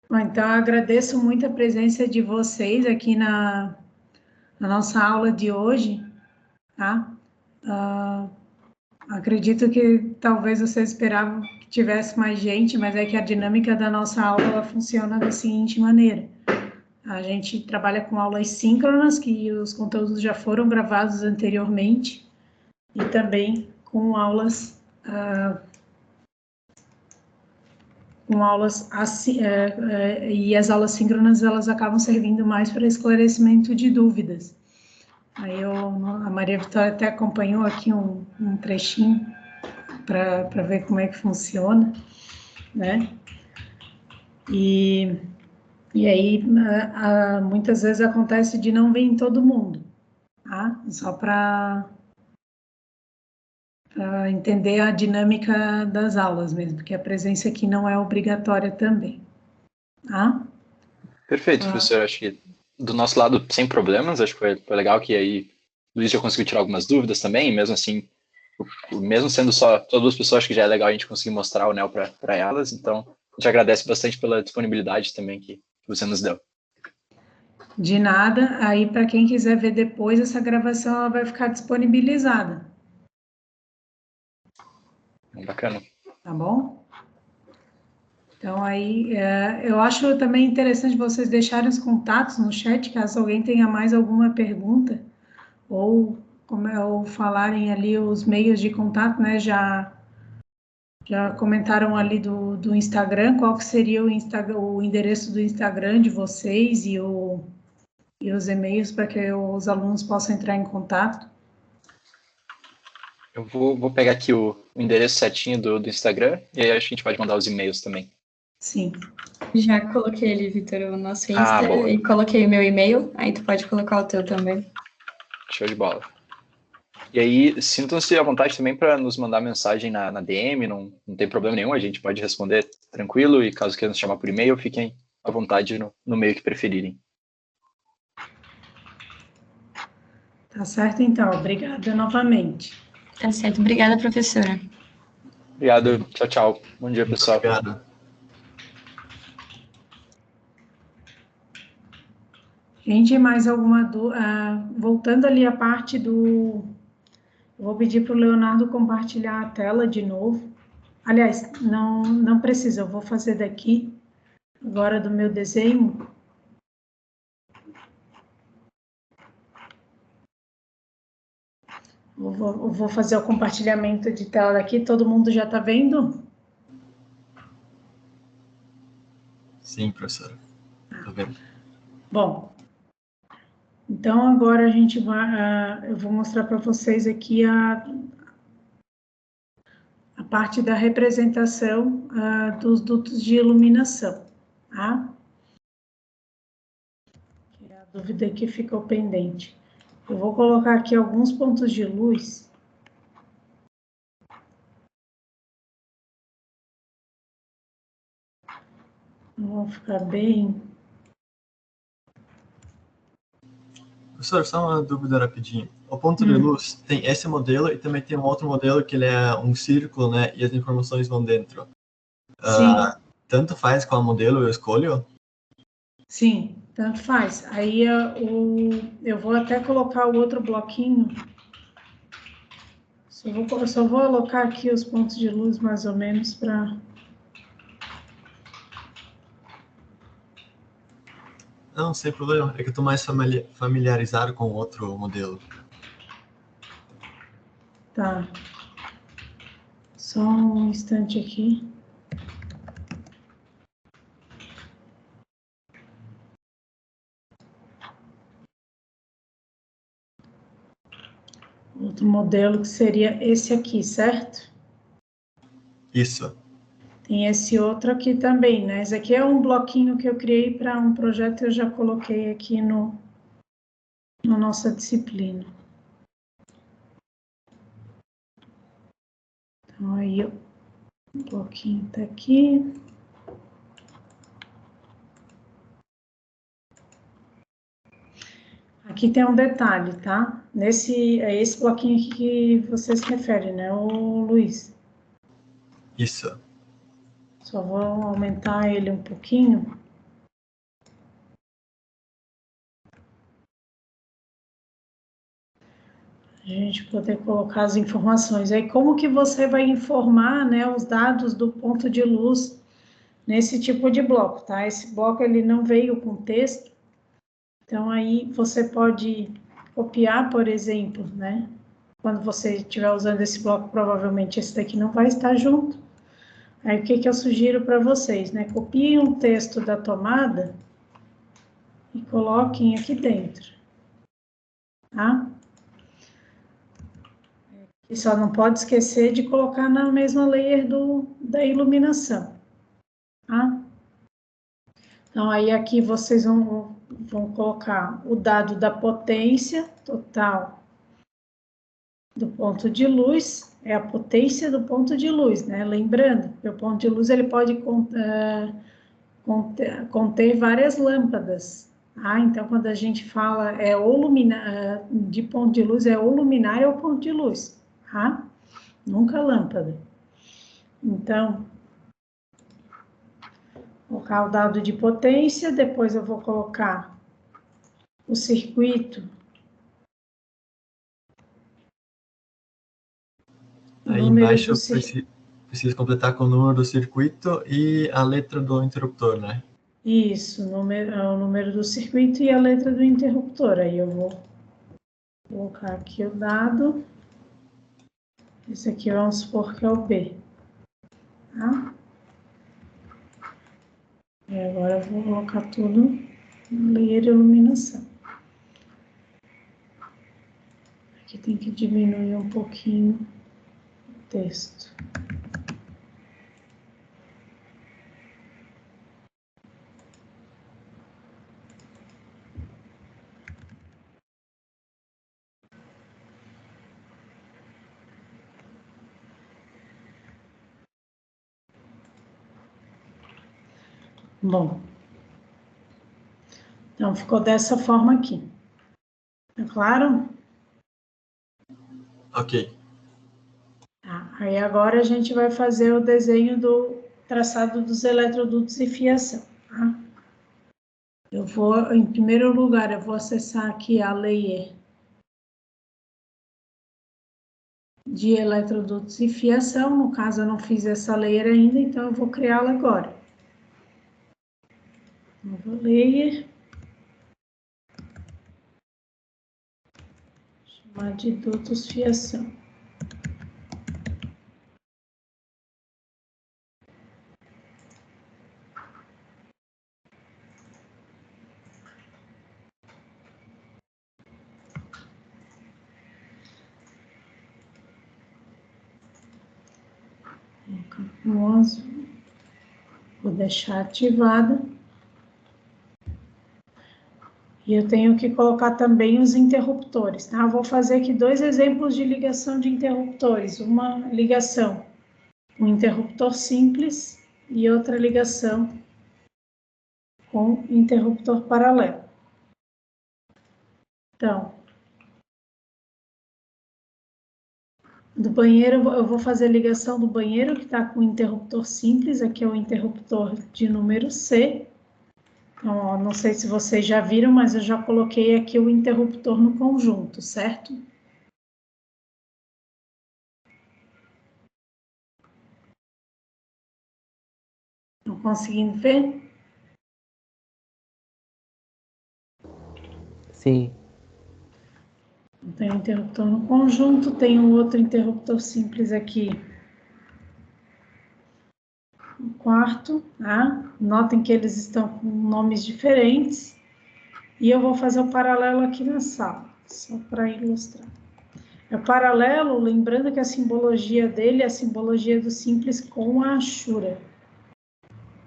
Bom, então, eu agradeço muito a presença de vocês aqui na nossa aula de hoje, tá? Acredito que talvez vocês esperavam que tivesse mais gente, mas é que a dinâmica da nossa aula ela funciona da seguinte maneira. A gente trabalha com aulas síncronas, que os conteúdos já foram gravados anteriormente, e também com aulas e as aulas síncronas elas acabam servindo mais para esclarecimento de dúvidas. Aí a Maria Vitória até acompanhou aqui um trechinho para ver como é que funciona, né? E aí muitas vezes acontece de não vir em todo mundo, tá? Só para entender a dinâmica das aulas mesmo, porque a presença aqui não é obrigatória também, tá? Perfeito, professor. Acho que do nosso lado, sem problemas, acho que foi legal que aí o Luiz já conseguiu tirar algumas dúvidas também, e mesmo assim, mesmo sendo só duas pessoas, acho que já é legal a gente conseguir mostrar o NEO para elas, então a gente agradece bastante pela disponibilidade também que você nos deu. De nada, aí para quem quiser ver depois, essa gravação ela vai ficar disponibilizada. Bacana. Tá bom? Então, aí, eu acho também interessante vocês deixarem os contatos no chat, caso alguém tenha mais alguma pergunta, ou falarem ali os meios de contato, né? Já comentaram ali do Instagram, qual que seria o endereço do Instagram de vocês e os e-mails para que os alunos possam entrar em contato. Eu vou pegar aqui o endereço certinho do Instagram e aí a gente pode mandar os e-mails também. Sim. Já coloquei ali, Vitor, o nosso Insta e coloquei o meu e-mail, aí tu pode colocar o teu também. Show de bola. E aí, sintam-se à vontade também para nos mandar mensagem na DM, não tem problema nenhum, a gente pode responder tranquilo e caso queiram nos chamar por e-mail, fiquem à vontade no meio que preferirem. Tá certo, então. Obrigada novamente. Tá certo. Obrigada, professora. Obrigado. Tchau, tchau. Bom dia, pessoal. Obrigado. Gente, mais alguma dúvida? Voltando ali a parte do... Eu vou pedir para o Leonardo compartilhar a tela de novo. Aliás, não precisa, eu vou fazer daqui, agora do meu desenho. Eu vou fazer o compartilhamento de tela daqui. Todo mundo já está vendo? Sim, professora. Estou vendo. Bom, então agora a gente vai... eu vou mostrar para vocês aqui a parte da representação dos dutos de iluminação, tá? Que é a dúvida que ficou pendente. Eu vou colocar aqui alguns pontos de luz. Vão ficar bem... Professor, só uma dúvida rapidinho. O ponto de luz tem esse modelo e também tem um outro modelo que ele é um círculo, né? E as informações vão dentro. Sim. Tanto faz qual modelo eu escolho? Sim, tanto faz. Aí eu vou até colocar o outro bloquinho Só vou alocar aqui os pontos de luz mais ou menos para... Não, sem problema. É que eu estou mais familiarizado com outro modelo. Tá. Só um instante aqui. Outro modelo que seria esse aqui, certo? Isso. Tem esse outro aqui também, né? Esse aqui é um bloquinho que eu criei para um projeto que eu já coloquei aqui na nossa disciplina. Então, aí o bloquinho tá aqui. Aqui tem um detalhe, tá? É esse bloquinho aqui que você se refere, né, o Luiz? Isso. Só vou aumentar ele um pouquinho. A gente poder colocar as informações. Aí, como que você vai informar, né, os dados do ponto de luz nesse tipo de bloco, tá? Esse bloco, ele não veio com texto. Então, aí você pode copiar, por exemplo, né? Quando você estiver usando esse bloco, provavelmente esse daqui não vai estar junto. Aí, o que eu sugiro para vocês, né? Copiem o texto da tomada e coloquem aqui dentro, tá? E só não pode esquecer de colocar na mesma layer da iluminação, tá? Então, aí aqui vocês vão colocar o dado da potência total do ponto de luz, é a potência do ponto de luz, né? Lembrando que o ponto de luz ele pode conter várias lâmpadas, tá? Então, quando a gente fala de ponto de luz, é ou luminária ou ponto de luz, tá? Nunca lâmpada. Então, vou colocar o dado de potência, depois eu vou colocar o circuito. Aí embaixo eu preciso completar com o número do circuito e a letra do interruptor, né? Isso, o número do circuito e a letra do interruptor. Aí eu vou colocar aqui o dado. Esse aqui vamos supor que é o B. Tá? E agora eu vou colocar tudo na layer de iluminação. Aqui tem que diminuir um pouquinho o texto. Bom, então ficou dessa forma aqui. Tá claro? Ok. Tá. Aí agora a gente vai fazer o desenho do traçado dos eletrodutos e fiação. Tá? Eu vou, em primeiro lugar, eu vou acessar aqui a layer de eletrodutos e fiação. No caso, eu não fiz essa layer ainda, então eu vou criá-la agora. Nova layer. Chamar de dutos fiação. Vou colocar no azul. Vou deixar ativada. E eu tenho que colocar também os interruptores, tá? Vou fazer aqui dois exemplos de ligação de interruptores. Uma ligação, um interruptor simples e outra ligação com interruptor paralelo. Então, do banheiro, eu vou fazer a ligação do banheiro, que está com interruptor simples, aqui é o interruptor de número C. Então, ó, não sei se vocês já viram, mas eu já coloquei aqui o interruptor no conjunto, certo? Não conseguindo ver? Sim. Tem um interruptor no conjunto, tem um outro interruptor simples aqui no quarto, tá? Notem que eles estão com nomes diferentes. E eu vou fazer o paralelo aqui na sala, só para ilustrar. O paralelo, lembrando que a simbologia dele é a simbologia do simples com a Ashura,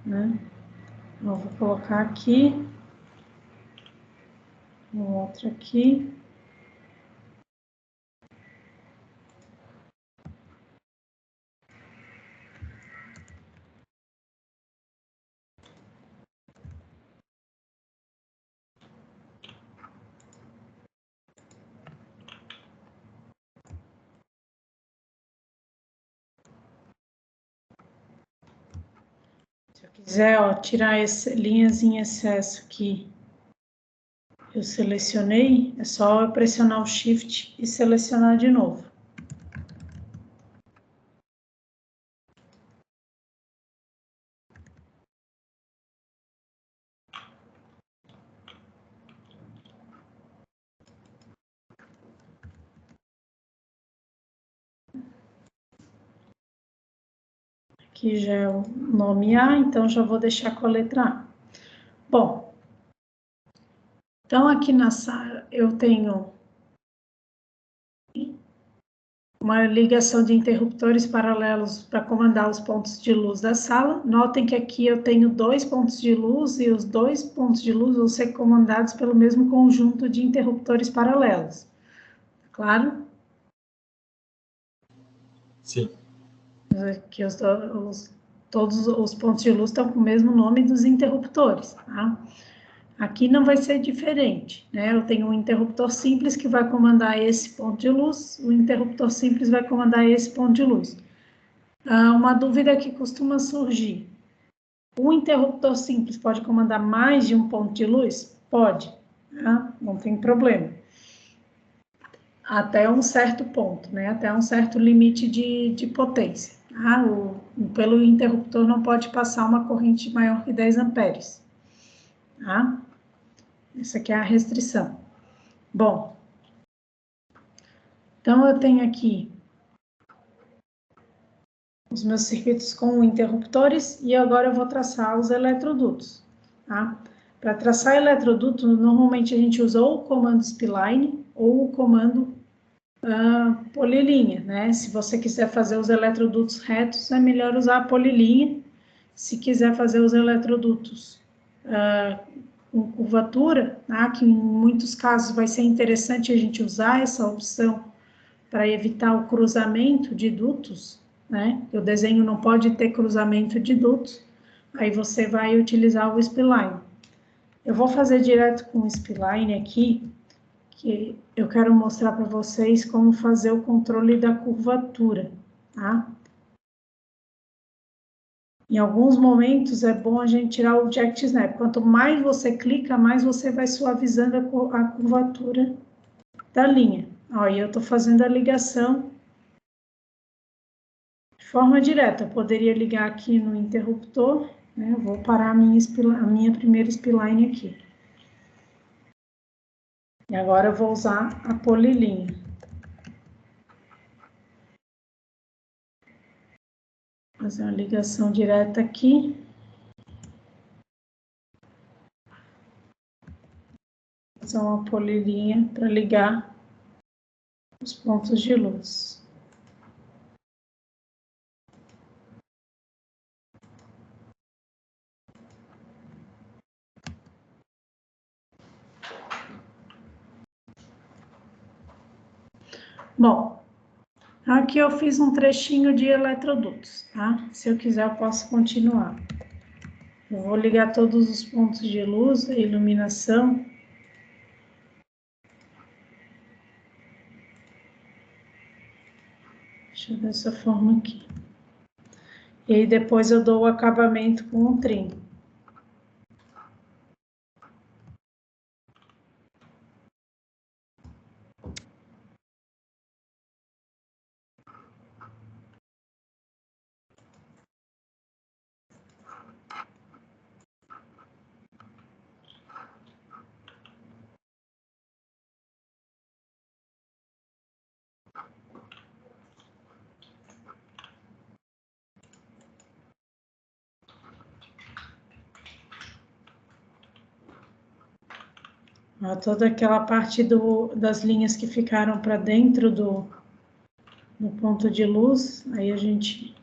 né? Eu vou colocar aqui, um outro aqui. Se eu quiser, ó, tirar linhas em excesso aqui, eu selecionei, é só eu pressionar o Shift e selecionar de novo. Aqui já é o nome A, então já vou deixar com a letra A. Bom, então aqui na sala eu tenho uma ligação de interruptores paralelos para comandar os pontos de luz da sala. Notem que aqui eu tenho 2 pontos de luz e os 2 pontos de luz vão ser comandados pelo mesmo conjunto de interruptores paralelos. Claro? Sim. Que todos os pontos de luz estão com o mesmo nome dos interruptores, tá? Aqui não vai ser diferente, né? Eu tenho um interruptor simples que vai comandar esse ponto de luz, o interruptor simples vai comandar esse ponto de luz. Uma dúvida que costuma surgir: o interruptor simples pode comandar mais de um ponto de luz? Pode, tá? Não tem problema. Até um certo ponto, né? Até um certo limite de potência. Tá? Pelo interruptor não pode passar uma corrente maior que 10 amperes. Tá? Essa aqui é a restrição. Bom, então eu tenho aqui os meus circuitos com interruptores e agora eu vou traçar os eletrodutos. Tá? Para traçar eletroduto, normalmente a gente usa ou o comando spline ou o comando polilinha, né? Se você quiser fazer os eletrodutos retos, é melhor usar a polilinha. Se quiser fazer os eletrodutos com curvatura, tá? Que em muitos casos vai ser interessante a gente usar essa opção para evitar o cruzamento de dutos, né? O desenho não pode ter cruzamento de dutos, aí você vai utilizar o spline. Eu vou fazer direto com o spline aqui, que eu quero mostrar para vocês como fazer o controle da curvatura, tá? Em alguns momentos é bom a gente tirar o Object Snap. Quanto mais você clica, mais você vai suavizando a curvatura da linha. Ó, e eu estou fazendo a ligação de forma direta. Eu poderia ligar aqui no interruptor, né? Eu vou parar a minha primeira spline aqui. E agora eu vou usar a polilinha. Fazer uma ligação direta aqui. Fazer uma polilinha para ligar os pontos de luz. Bom, aqui eu fiz um trechinho de eletrodutos, tá? Se eu quiser, eu posso continuar. Eu vou ligar todos os pontos de luz, a iluminação. Deixa eu ver dessa forma aqui. E aí depois eu dou o acabamento com um trim. Toda aquela parte das linhas que ficaram para dentro do ponto de luz, aí a gente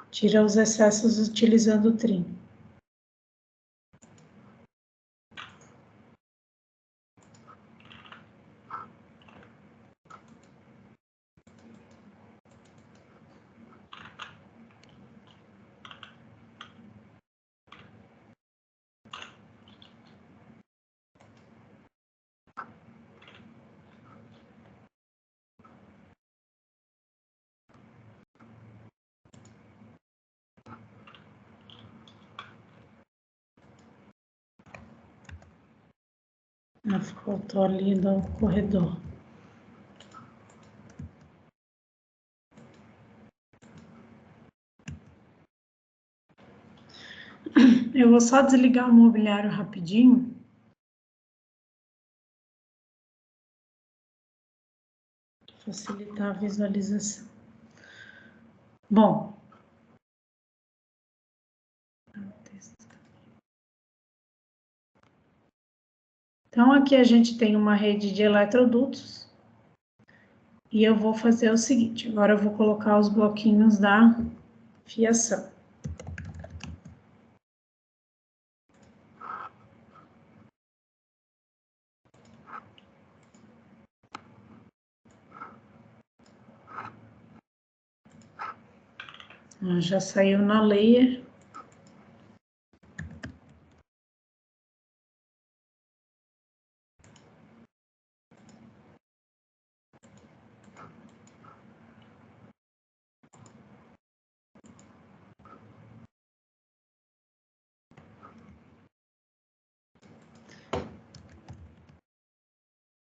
tira os excessos utilizando o trim. Faltou ali no corredor. Eu vou só desligar o mobiliário rapidinho. Facilitar a visualização. Bom. Então, aqui a gente tem uma rede de eletrodutos. E eu vou fazer o seguinte, agora eu vou colocar os bloquinhos da fiação. Já saiu na layer.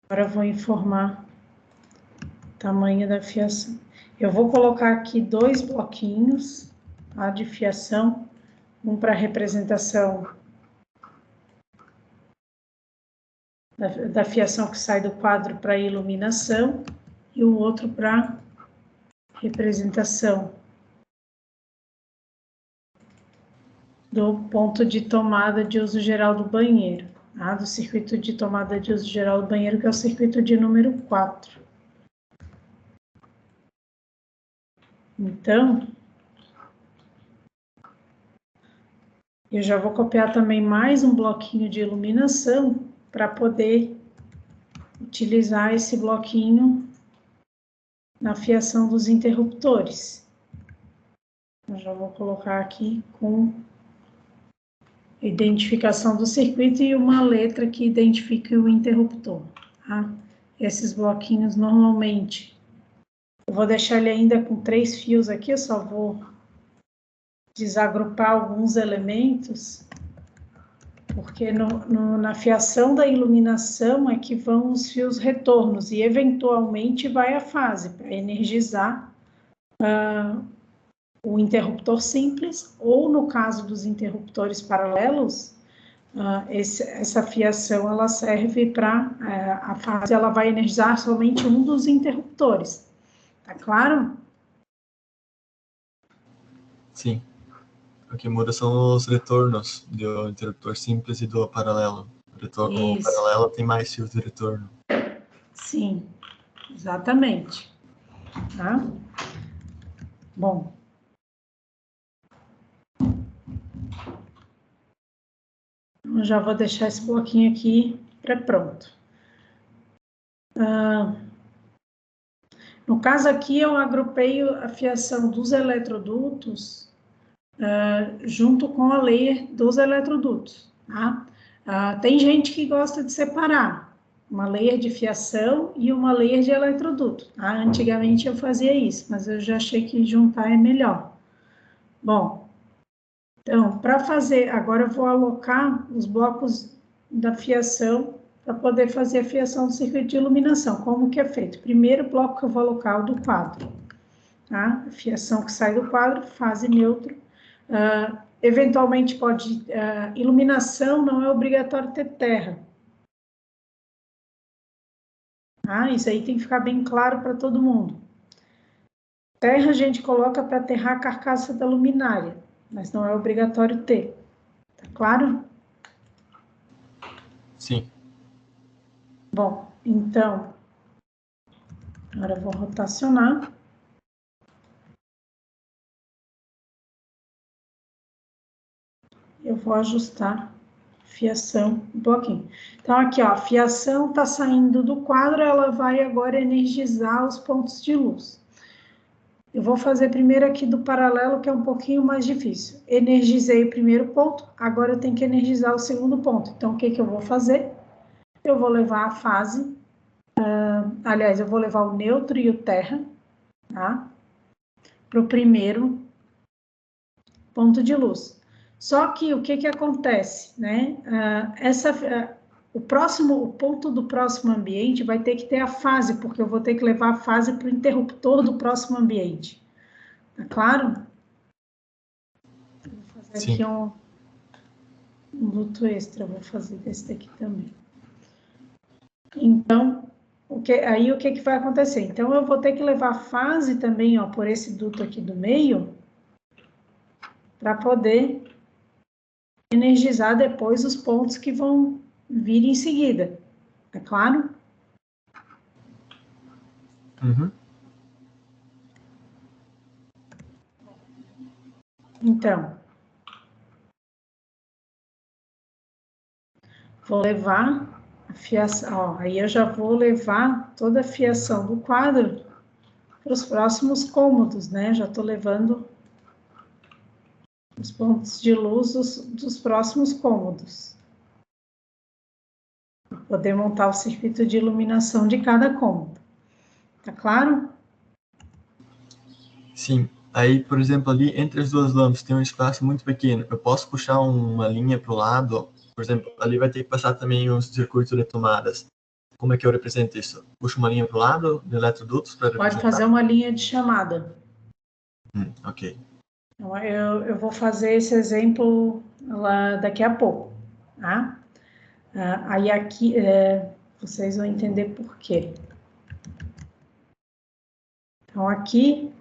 Agora eu vou informar o tamanho da fiação. Eu vou colocar aqui 2 bloquinhos, tá, de fiação, um para representação da fiação que sai do quadro para iluminação e o outro para representação do ponto de tomada de uso geral do banheiro, tá? Do circuito de tomada de uso geral do banheiro, que é o circuito de número 4. Então, eu já vou copiar também mais um bloquinho de iluminação para poder utilizar esse bloquinho na fiação dos interruptores. Eu já vou colocar aqui com identificação do circuito e uma letra que identifique o interruptor, tá? Esses bloquinhos normalmente, eu vou deixar ele ainda com 3 fios aqui, eu só vou desagrupar alguns elementos, porque na fiação da iluminação é que vão os fios retornos e eventualmente vai a fase para energizar o interruptor simples, ou no caso dos interruptores paralelos, essa fiação ela serve para a fase, ela vai energizar somente um dos interruptores. Tá claro? Sim. O que muda são os retornos do interruptor simples e do paralelo. O paralelo tem mais fios de retorno. Sim, exatamente. Tá? Bom. Eu já vou deixar esse bloquinho aqui pré-pronto. No caso aqui, eu agrupei a fiação dos eletrodutos junto com a layer dos eletrodutos, tá? Tem gente que gosta de separar uma layer de fiação e uma layer de eletroduto, tá? Antigamente eu fazia isso, mas eu já achei que juntar é melhor. Bom, então, para fazer, agora eu vou alocar os blocos da fiação para poder fazer a fiação do circuito de iluminação. Como que é feito? Primeiro bloco que eu vou alocar o do quadro, tá? A fiação que sai do quadro, fase neutro. Eventualmente pode, iluminação não é obrigatório ter terra. Tá? Isso aí tem que ficar bem claro para todo mundo. Terra a gente coloca para aterrar a carcaça da luminária, mas não é obrigatório ter. Tá claro? Sim. Bom, então, agora eu vou rotacionar. Eu vou ajustar fiação um pouquinho. Então, aqui, ó, a fiação está saindo do quadro, ela vai agora energizar os pontos de luz. Eu vou fazer primeiro aqui do paralelo, que é um pouquinho mais difícil. Energizei o primeiro ponto, agora eu tenho que energizar o segundo ponto. Então, o que que eu vou fazer? Eu vou levar a fase, aliás, eu vou levar o neutro e o terra, tá? Para o primeiro ponto de luz. Só que o que que acontece, né? O ponto do próximo ambiente vai ter que ter a fase, porque eu vou ter que levar a fase para o interruptor do próximo ambiente. Tá claro? Vou fazer Sim. aqui um luto extra, vou fazer desse daqui também. Então, o que que vai acontecer? Então, eu vou ter que levar a fase também, ó, por esse duto aqui do meio, para poder energizar depois os pontos que vão vir em seguida. É claro? Uhum. Então, vou levar a fiação, ó, aí eu já vou levar toda a fiação do quadro para os próximos cômodos, né? Já estou levando os pontos de luz dos próximos cômodos. Para poder montar o circuito de iluminação de cada cômodo. Tá claro? Sim. Aí, por exemplo, ali entre as duas lâmpadas tem um espaço muito pequeno. Eu posso puxar uma linha para o lado. Por exemplo, ali vai ter que passar também os circuitos de tomadas. Como é que eu represento isso? Puxo uma linha para o lado de eletrodutos para representar? Pode fazer uma linha de chamada. Ok. Então, eu vou fazer esse exemplo lá daqui a pouco, tá? Aí aqui, vocês vão entender por quê. Então, aqui,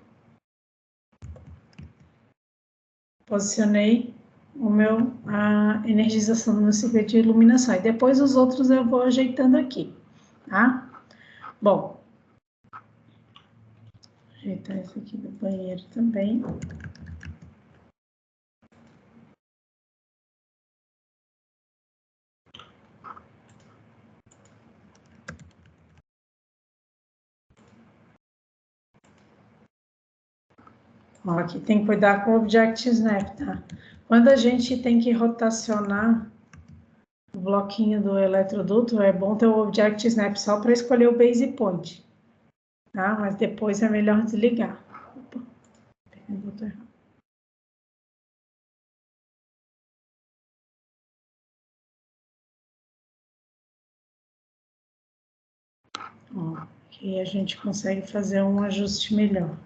posicionei a energização do meu circuito de iluminação. E depois os outros eu vou ajeitando aqui, tá? Bom, ajeitar isso aqui do banheiro também. Ó, aqui tem que cuidar com o Object Snap, tá? Quando a gente tem que rotacionar o bloquinho do eletroduto, é bom ter o Object Snap só para escolher o Base Point, tá? Mas depois é melhor desligar. Opa, peguei o botão errado. Ó, aqui a gente consegue fazer um ajuste melhor.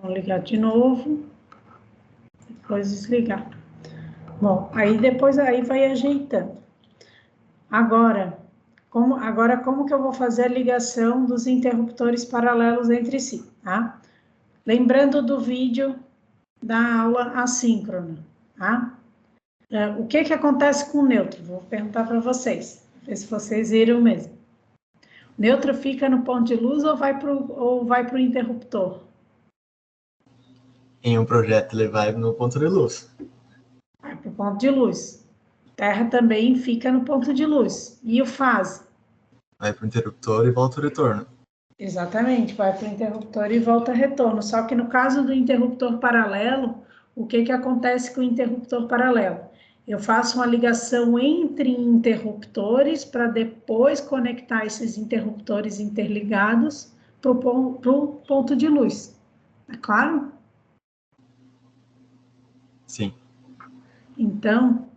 Vou ligar de novo, depois desligar. Bom, aí depois aí vai ajeitando. Agora, como que eu vou fazer a ligação dos interruptores paralelos entre si, tá? Lembrando do vídeo da aula assíncrona, tá? O que que acontece com o neutro? Vou perguntar para vocês, ver se vocês viram mesmo. O neutro fica no ponto de luz ou vai para o interruptor? Em um projeto ele vai no ponto de luz. Vai para o ponto de luz. Terra também fica no ponto de luz. E o fase? Vai para o interruptor e volta ao retorno. Exatamente, vai para o interruptor e volta retorno. Só que no caso do interruptor paralelo, o que que acontece com o interruptor paralelo? Eu faço uma ligação entre interruptores para depois conectar esses interruptores interligados para o ponto de luz. É claro? Sim. Então,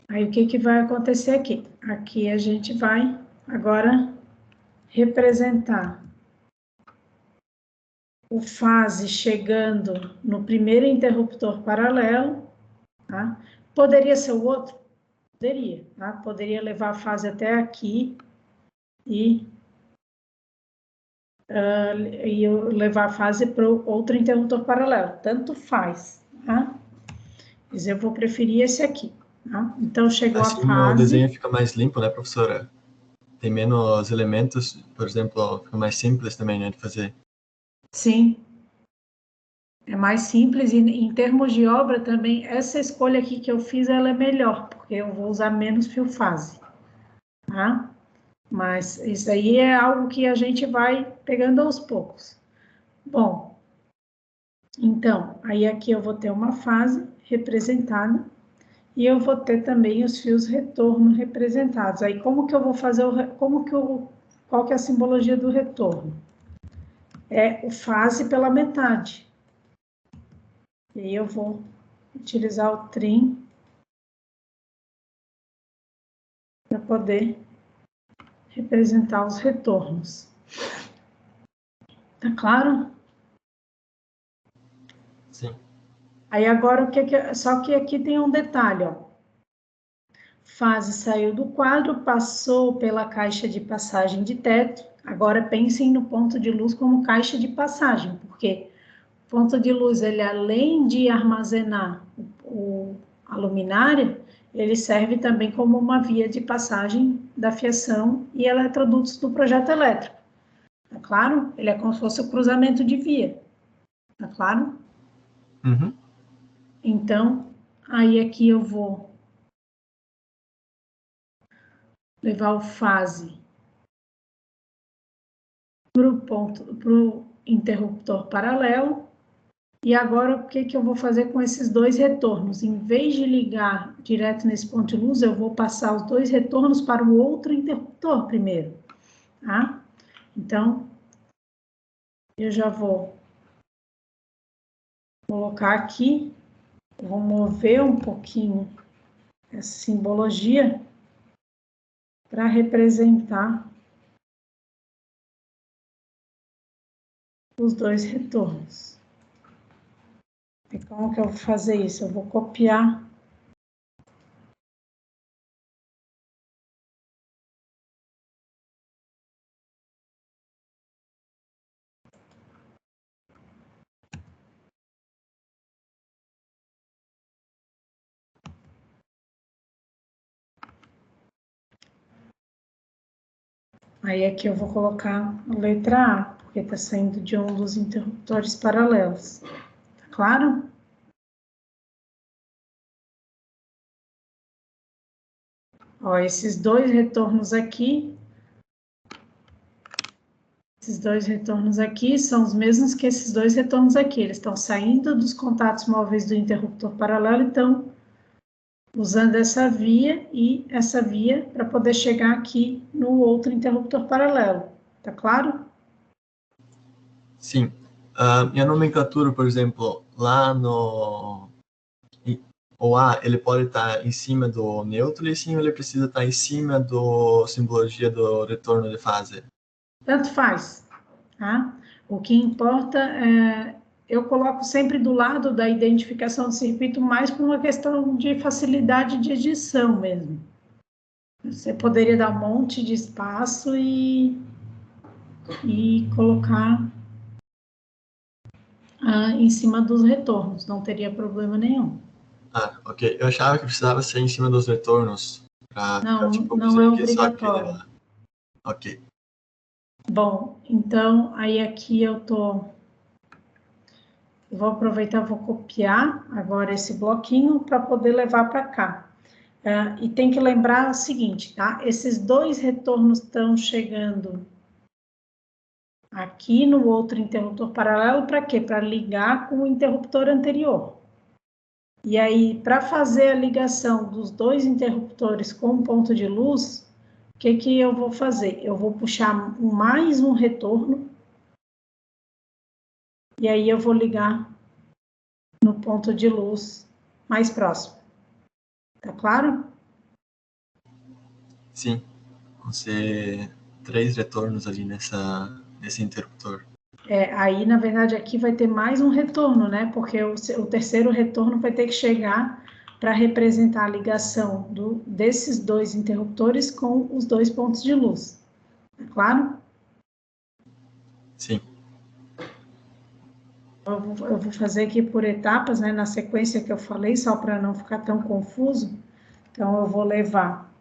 aí o que que vai acontecer aqui? Aqui a gente vai agora representar o fase chegando no primeiro interruptor paralelo, tá? Poderia ser o outro? Poderia, tá? Poderia levar a fase até aqui e levar a fase para o outro interruptor paralelo. Tanto faz, tá? mas eu vou preferir esse aqui. Tá? Então, chegou Assim, a fase... o desenho fica mais limpo, né, professora? Tem menos elementos, por exemplo, fica mais simples também, né, de fazer. Sim. É mais simples e em termos de obra também, essa escolha aqui que eu fiz, ela é melhor, porque eu vou usar menos fio fase, tá? Mas isso aí é algo que a gente vai pegando aos poucos. Bom, então, aí aqui eu vou ter uma fase representada e eu vou ter também os fios retorno representados. Aí como que eu vou fazer qual que é a simbologia do retorno? É o fase pela metade. E aí eu vou utilizar o trim para poder representar os retornos. Tá claro? Sim. Aí agora, só que aqui tem um detalhe, ó. Fase saiu do quadro, passou pela caixa de passagem de teto. Agora pensem no ponto de luz como caixa de passagem, porque o ponto de luz, ele além de armazenar a luminária, ele serve também como uma via de passagem da fiação e eletrodutos do projeto elétrico. Tá claro? Ele é como se fosse o cruzamento de via. Tá claro? Uhum. Então, aí aqui eu vou levar o fase para o interruptor paralelo. E agora, o que eu vou fazer com esses dois retornos? Em vez de ligar direto nesse ponto de luz, eu vou passar os dois retornos para o outro interruptor primeiro, tá? Então, eu já vou colocar aqui, vou mover um pouquinho essa simbologia para representar os dois retornos. E como que eu vou fazer isso? Eu vou copiar aí aqui eu vou colocar a letra A, porque está saindo de um dos interruptores paralelos. Tá claro? Ó, esses dois retornos aqui são os mesmos que esses dois retornos aqui. Eles estão saindo dos contatos móveis do interruptor paralelo e estão usando essa via para poder chegar aqui no outro interruptor paralelo. Tá claro? Sim. E a nomenclatura, por exemplo, lá no... O A, ele pode estar em cima do neutro e sim, ele precisa estar em cima do simbologia do retorno de fase. Tanto faz, tá? O que importa é... Eu coloco sempre do lado da identificação do circuito mais por uma questão de facilidade de edição mesmo. Você poderia dar um monte de espaço e colocar em cima dos retornos, não teria problema nenhum. Ah, ok. Eu achava que precisava ser em cima dos retornos para ficar tipo Não é aqui, só que... obrigatório. Ok. Bom, então, aí aqui eu vou aproveitar, vou copiar agora esse bloquinho para poder levar para cá. E tem que lembrar o seguinte, tá? Esses dois retornos estão chegando aqui no outro interruptor paralelo, para quê? Para ligar com o interruptor anterior. E aí, para fazer a ligação dos dois interruptores com o ponto de luz, o que eu vou fazer? Eu vou puxar mais um retorno, e aí eu vou ligar no ponto de luz mais próximo. Tá claro? Sim. Vão ser 3 retornos ali nesse interruptor. Aí, na verdade, aqui vai ter mais um retorno, né? Porque o terceiro retorno vai ter que chegar para representar a ligação desses dois interruptores com os dois pontos de luz. Tá claro? Sim. Eu vou fazer aqui por etapas, né, na sequência que eu falei, só para não ficar tão confuso. Então, eu vou levar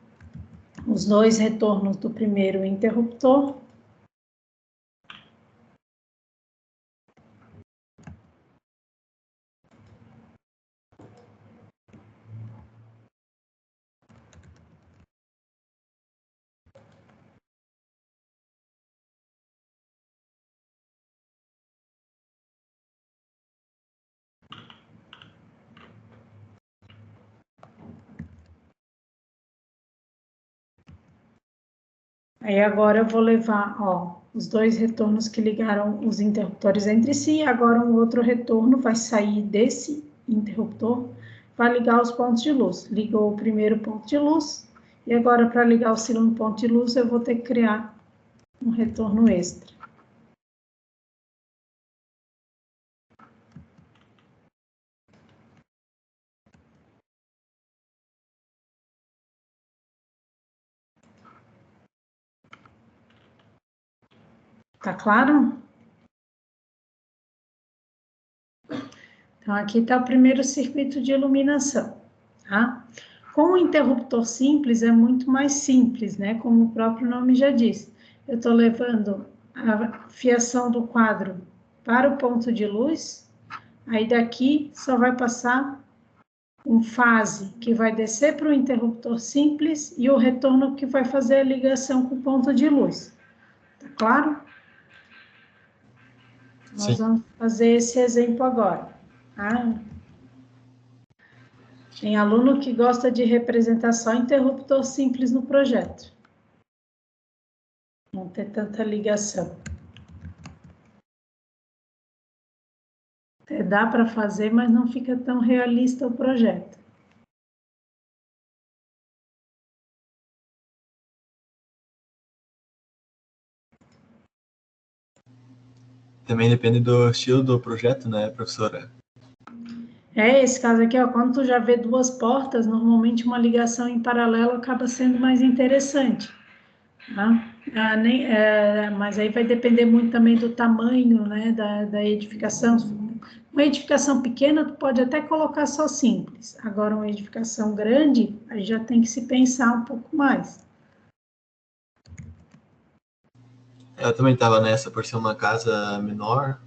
os 2 retornos do primeiro interruptor. Aí agora eu vou levar, ó, os 2 retornos que ligaram os interruptores entre si, agora um outro retorno vai sair desse interruptor, vai ligar os pontos de luz. Ligou o primeiro ponto de luz, e agora para ligar o segundo ponto de luz eu vou ter que criar um retorno extra. Tá claro? Então, aqui está o primeiro circuito de iluminação, tá? Com o interruptor simples, é muito mais simples, né? Como o próprio nome já diz. Eu estou levando a fiação do quadro para o ponto de luz, aí daqui só vai passar um fase que vai descer para o interruptor simples e o retorno que vai fazer a ligação com o ponto de luz. Tá claro? Sim. Nós vamos fazer esse exemplo agora. Tá? Tem aluno que gosta de representar só interruptor simples no projeto. Não ter tanta ligação. Até dá para fazer, mas não fica tão realista o projeto. Também depende do estilo do projeto, né, professora? Esse caso aqui, ó, quando tu já vê 2 portas, normalmente uma ligação em paralelo acaba sendo mais interessante. Tá? Mas aí vai depender muito também do tamanho, né, da edificação. Uma edificação pequena, tu pode até colocar só simples. Agora, uma edificação grande, aí já tem que se pensar um pouco mais. Eu também estava nessa por ser uma casa menor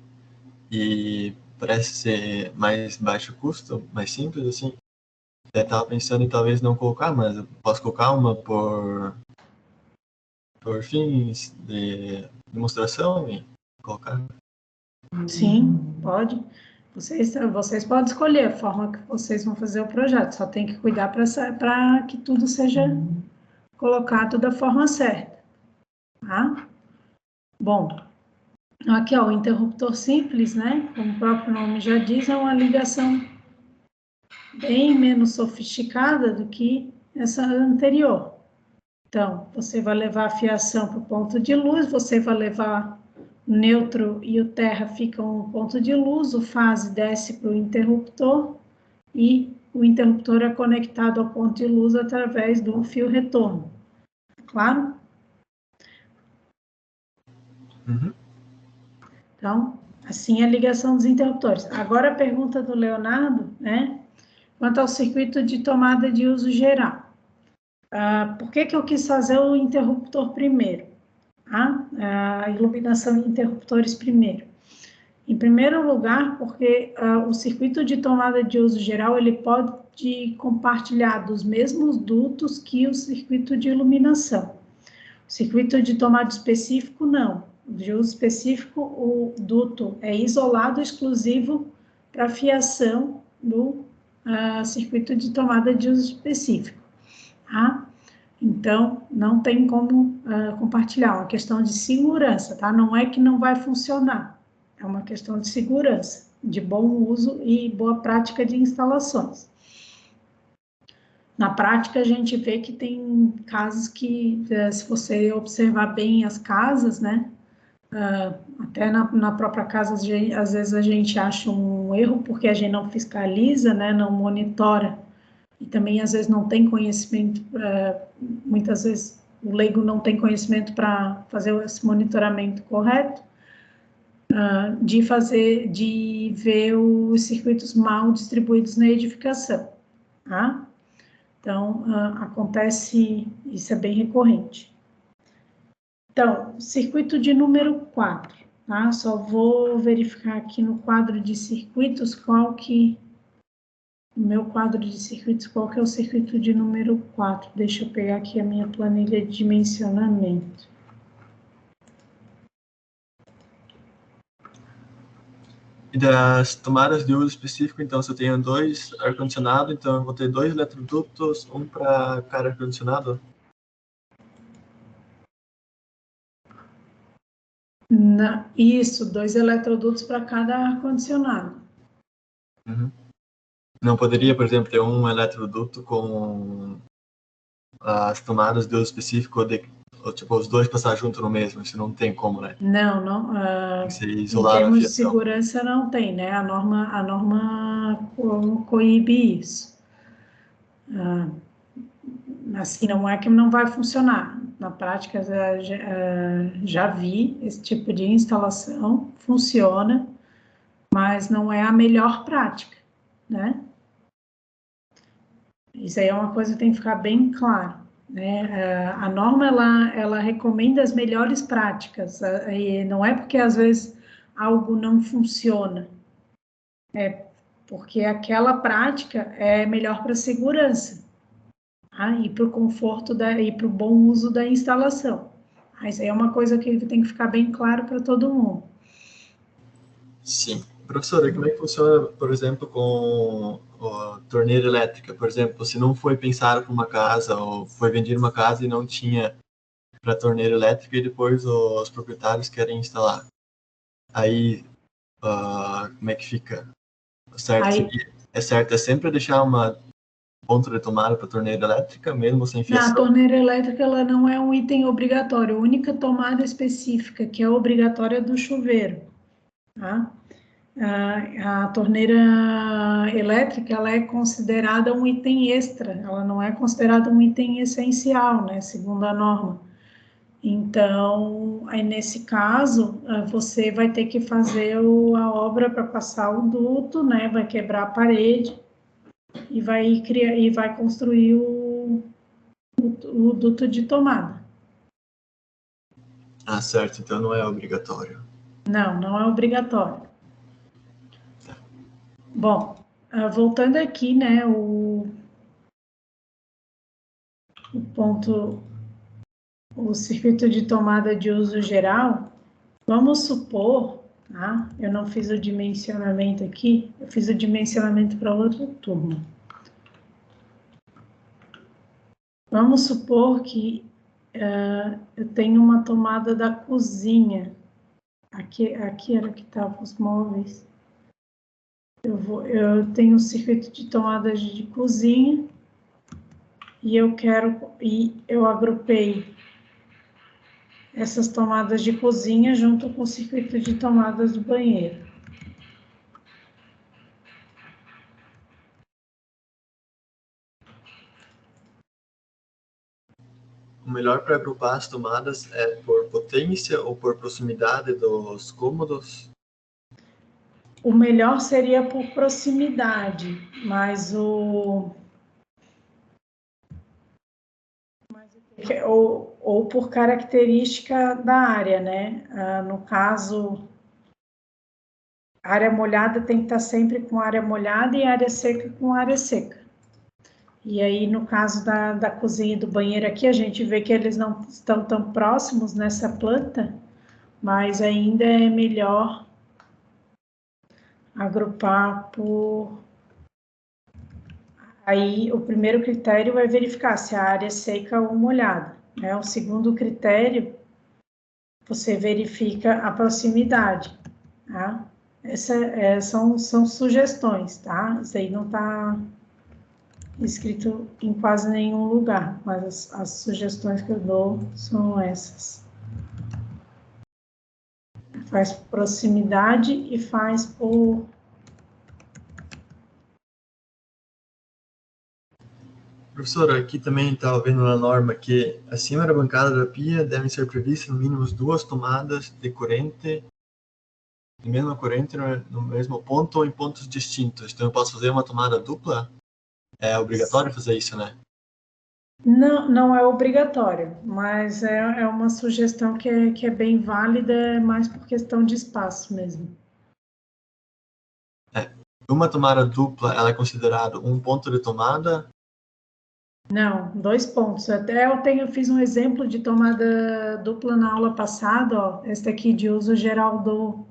e parece ser mais baixo custo, mais simples, assim. Até estava pensando em talvez não colocar, mas eu posso colocar uma por fins de demonstração e colocar. Sim, pode. Vocês podem escolher a forma que vocês vão fazer o projeto, só tem que cuidar para que tudo seja colocado da forma certa, tá? Bom, aqui, ó, o interruptor simples, né? Como o próprio nome já diz, é uma ligação bem menos sofisticada do que essa anterior. Então, você vai levar a fiação para o ponto de luz, você vai levar o neutro e o terra ficam no ponto de luz, o fase desce para o interruptor e o interruptor é conectado ao ponto de luz através do fio retorno. Claro? Uhum. Então, assim é a ligação dos interruptores. Agora a pergunta do Leonardo, né? Quanto ao circuito de tomada de uso geral. Por que eu quis fazer o interruptor primeiro? A iluminação de interruptores primeiro. Em primeiro lugar, porque o circuito de tomada de uso geral, ele pode compartilhar dos mesmos dutos que o circuito de iluminação. O circuito de tomada específico, não. De uso específico, o duto é isolado, exclusivo para fiação do circuito de tomada de uso específico. Tá? Então, não tem como compartilhar, é uma questão de segurança, tá? Não é que não vai funcionar, é uma questão de segurança, de bom uso e boa prática de instalações. Na prática, a gente vê que tem casos que, se você observar bem as casas, né, até na própria casa, às vezes a gente acha um erro porque a gente não fiscaliza, né, não monitora, e também às vezes não tem conhecimento, muitas vezes o leigo não tem conhecimento para fazer esse monitoramento correto, de ver os circuitos mal distribuídos na edificação, tá? Então, acontece, isso é bem recorrente. Então, circuito de número 4, tá? Só vou verificar aqui no quadro de circuitos no meu quadro de circuitos, qual que é o circuito de número 4. Deixa eu pegar aqui a minha planilha de dimensionamento. E das tomadas de uso específico, então, se eu tenho 2 ar-condicionado, então eu vou ter 2 eletrodutos, um para cada ar-condicionado? Isso, 2 eletrodutos para cada ar-condicionado. Uhum. Não poderia, por exemplo, ter um eletroduto com as tomadas de uso específico, ou tipo, os 2 passar junto no mesmo, isso não tem como, né? Não, Tem que ser em isolado a termos de fiação. segurança não tem, né? A norma coíbe isso. Assim, não é que não vai funcionar. Na prática, já vi esse tipo de instalação, funciona, mas não é a melhor prática, né? Isso aí é uma coisa que tem que ficar bem claro, né? A norma, ela recomenda as melhores práticas, e não é porque, às vezes, algo não funciona, é porque aquela prática é melhor para a segurança, tá? E para o conforto e para o bom uso da instalação. Isso aí é uma coisa que tem que ficar bem claro para todo mundo. Sim. Professora, como é que funciona, por exemplo, com a torneira elétrica? Por exemplo, se não foi pensado para uma casa, ou foi vendida uma casa e não tinha para torneira elétrica e depois os proprietários querem instalar. Aí, como é que fica? Certo? É certo, é sempre deixar uma ponta de tomada para torneira elétrica, mesmo sem A fiação? torneira elétrica, ela não é um item obrigatório. A única tomada específica que é obrigatória é do chuveiro, tá? A torneira elétrica, ela é considerada um item extra, ela não é considerada um item essencial, né, segundo a norma. Então, aí nesse caso, você vai ter que fazer a obra para passar o duto, né, vai quebrar a parede e vai construir o duto de tomada. Ah, certo, então não é obrigatório. Não é obrigatório. Bom, voltando aqui, né, o ponto, o circuito de tomada de uso geral, vamos supor, tá? Eu não fiz o dimensionamento aqui, eu fiz o dimensionamento para outra turma. Vamos supor que eu tenho uma tomada da cozinha. Aqui era que estavam os móveis. Eu tenho um circuito de tomadas de cozinha e eu agrupei essas tomadas de cozinha junto com o circuito de tomadas do banheiro. O melhor para agrupar as tomadas é por potência ou por proximidade dos cômodos? O melhor seria por proximidade, mas ou por característica da área, né? No caso, área molhada tem que estar sempre com área molhada e área seca com área seca. E aí, no caso da cozinha e do banheiro aqui, a gente vê que eles não estão tão próximos nessa planta, mas ainda é melhor agrupar por... Aí, o primeiro critério é verificar se a área é seca ou molhada, né? O segundo critério, você verifica a proximidade, tá? São sugestões, tá? Isso aí não está escrito em quase nenhum lugar, mas as sugestões que eu dou são essas. Faz por proximidade e faz por... Professora, aqui também estava vendo na norma que acima da bancada da pia devem ser previstas no mínimo 2 tomadas de corrente mesma corrente no mesmo ponto ou em pontos distintos. Então eu posso fazer uma tomada dupla? É obrigatório fazer isso, né? Não, não é obrigatório, mas é uma sugestão que é bem válida, é mais por questão de espaço mesmo. Uma tomada dupla, ela é considerada um ponto de tomada? Não, 2 pontos. Até eu fiz um exemplo de tomada dupla na aula passada, ó, esse aqui de uso geral do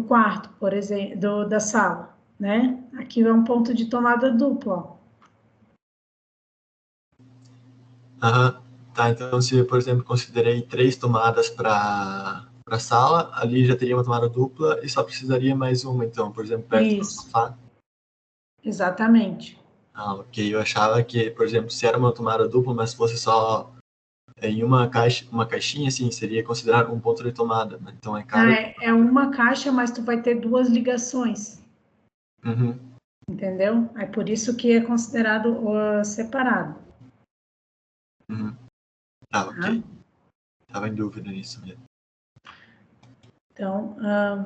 quarto, por exemplo, da sala, né? Aqui é um ponto de tomada dupla, ó. Aham. Tá, então se eu, por exemplo, considerei 3 tomadas para a sala, ali já teria uma tomada dupla e só precisaria mais uma, então, por exemplo, perto do Isso, sofá. exatamente. Ah, ok. Eu achava que, por exemplo, se era uma tomada dupla, mas fosse só em uma caixinha, assim, seria considerado um ponto de tomada. Então é Ah, cada. é uma caixa, mas tu vai ter 2 ligações, Uhum, entendeu? É por isso que é considerado separado, uhum. Tá, tá? ok. Tava em dúvida nisso mesmo. Então,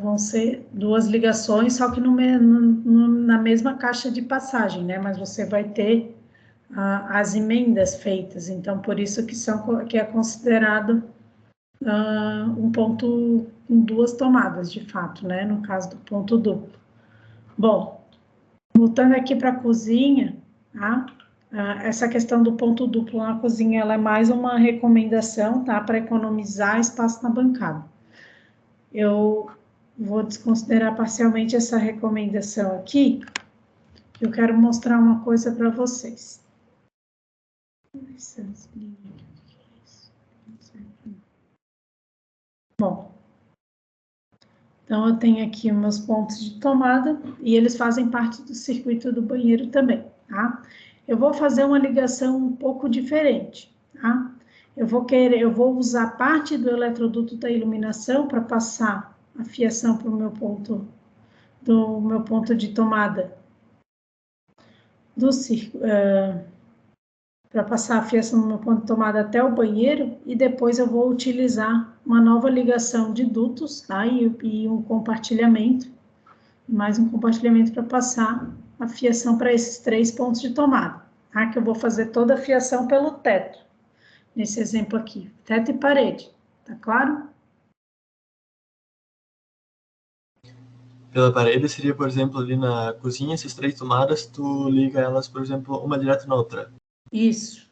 vão ser 2 ligações, só que na mesma caixa de passagem, né? Mas você vai ter as emendas feitas, então por isso que é considerado um ponto com 2 tomadas, de fato, né? No caso do ponto duplo. Bom, voltando aqui para a cozinha, tá? Essa questão do ponto duplo na cozinha, ela é mais uma recomendação, tá? Para economizar espaço na bancada. Eu vou desconsiderar parcialmente essa recomendação aqui. Eu quero mostrar uma coisa para vocês. Bom, então eu tenho aqui meus pontos de tomada e eles fazem parte do circuito do banheiro também, tá? Eu vou fazer uma ligação um pouco diferente, tá? Eu vou usar parte do eletroduto da iluminação para passar a fiação para o meu ponto de tomada do circuito, para passar a fiação no meu ponto de tomada até o banheiro e depois eu vou utilizar uma nova ligação de dutos, tá? E um compartilhamento, mais um compartilhamento para passar a fiação para esses 3 pontos de tomada, tá? Que eu vou fazer toda a fiação pelo teto, nesse exemplo aqui, teto e parede, tá claro? Pela parede seria, por exemplo, ali na cozinha, essas 3 tomadas, tu liga elas, por exemplo, uma direto na outra. Isso.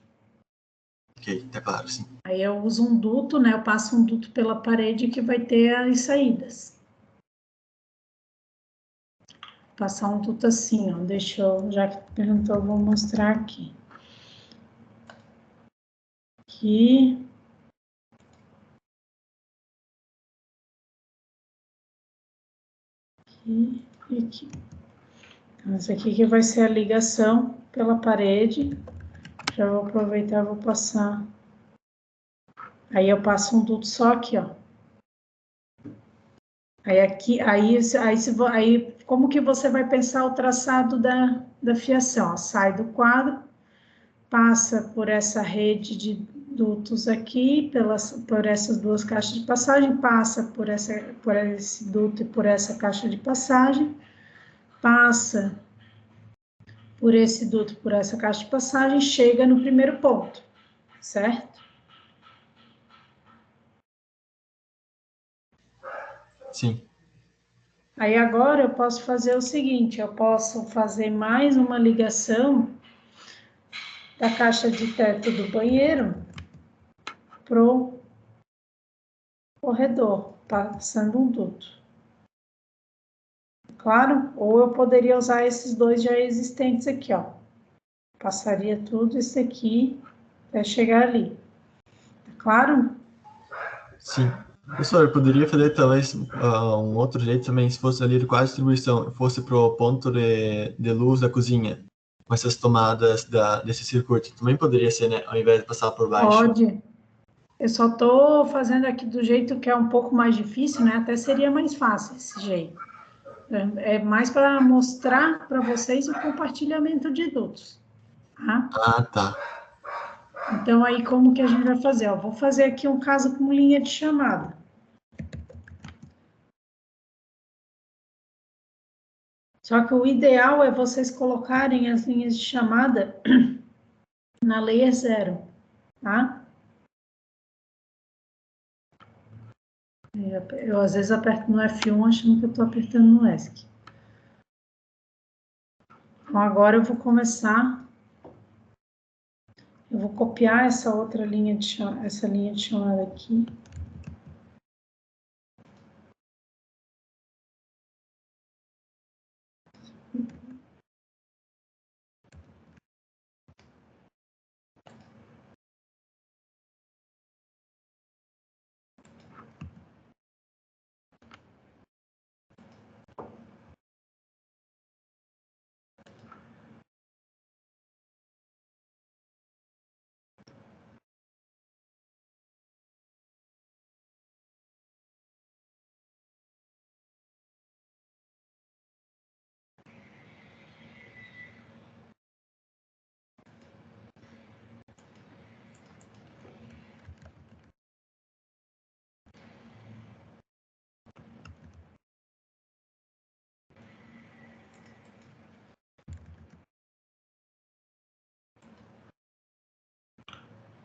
Ok, tá claro, sim. Aí eu uso um duto, né? Eu passo um duto pela parede que vai ter as saídas. Passar um duto assim, ó. Deixa eu, já que perguntou, eu vou mostrar aqui. Aqui. Aqui e aqui. Então, essa aqui que vai ser a ligação pela parede. Já vou aproveitar e vou passar. Aí eu passo um duto só aqui, ó. Aí aqui, aí como que você vai pensar o traçado da fiação? Ó, sai do quadro, passa por essa rede de dutos aqui, por essas 2 caixas de passagem, passa por esse duto e por essa caixa de passagem, passa por esse duto, por essa caixa de passagem, chega no primeiro ponto, certo? Sim. Aí agora eu posso fazer o seguinte, eu posso fazer mais uma ligação da caixa de teto do banheiro pro corredor, passando um duto. Claro? Ou eu poderia usar esses 2 já existentes aqui, ó. Passaria tudo isso aqui até chegar ali. Tá claro? Sim. Professor, eu poderia fazer talvez um outro jeito também, se fosse ali de quase distribuição, fosse pro ponto de luz da cozinha, com essas tomadas desse circuito. Também poderia ser, né? Ao invés de passar por baixo. Pode. Eu só tô fazendo aqui do jeito que é um pouco mais difícil, né? Até seria mais fácil esse jeito. É mais para mostrar para vocês o compartilhamento de dutos, tá? Ah, tá. Então, aí como que a gente vai fazer? Ó, vou fazer aqui um caso com linha de chamada. Só que o ideal é vocês colocarem as linhas de chamada na layer 0, tá? Eu às vezes aperto no F1 achando que eu estou apertando no ESC. Então, agora eu vou começar. Eu vou copiar essa outra linha de chamada aqui.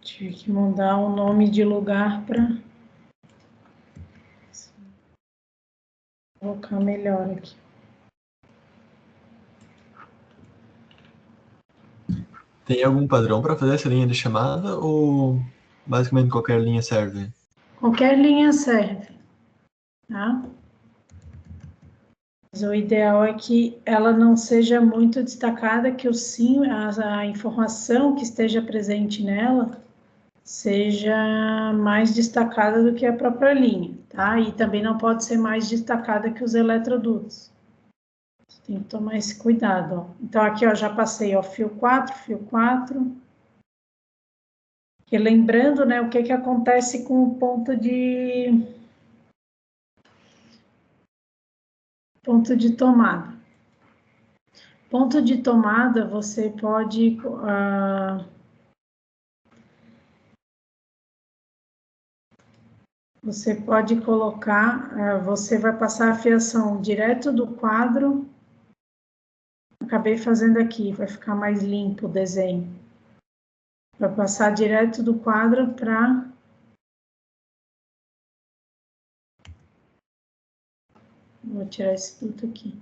Tive que mudar o nome de lugar para colocar melhor aqui. Tem algum padrão para fazer essa linha de chamada ou basicamente qualquer linha serve? Qualquer linha serve, tá? Mas o ideal é que ela não seja muito destacada, que o sim, a informação que esteja presente nela seja mais destacada do que a própria linha, tá? E também não pode ser mais destacada que os eletrodutos. Você tem que tomar esse cuidado, ó. Então, aqui, ó, já passei, ó, fio 4, fio 4. E lembrando, né, o que acontece com o ponto de tomada. Ponto de tomada, você pode colocar, você vai passar a fiação direto do quadro. Acabei fazendo aqui, vai ficar mais limpo o desenho. Vai passar direto do quadro para... Vou tirar esse tudo aqui.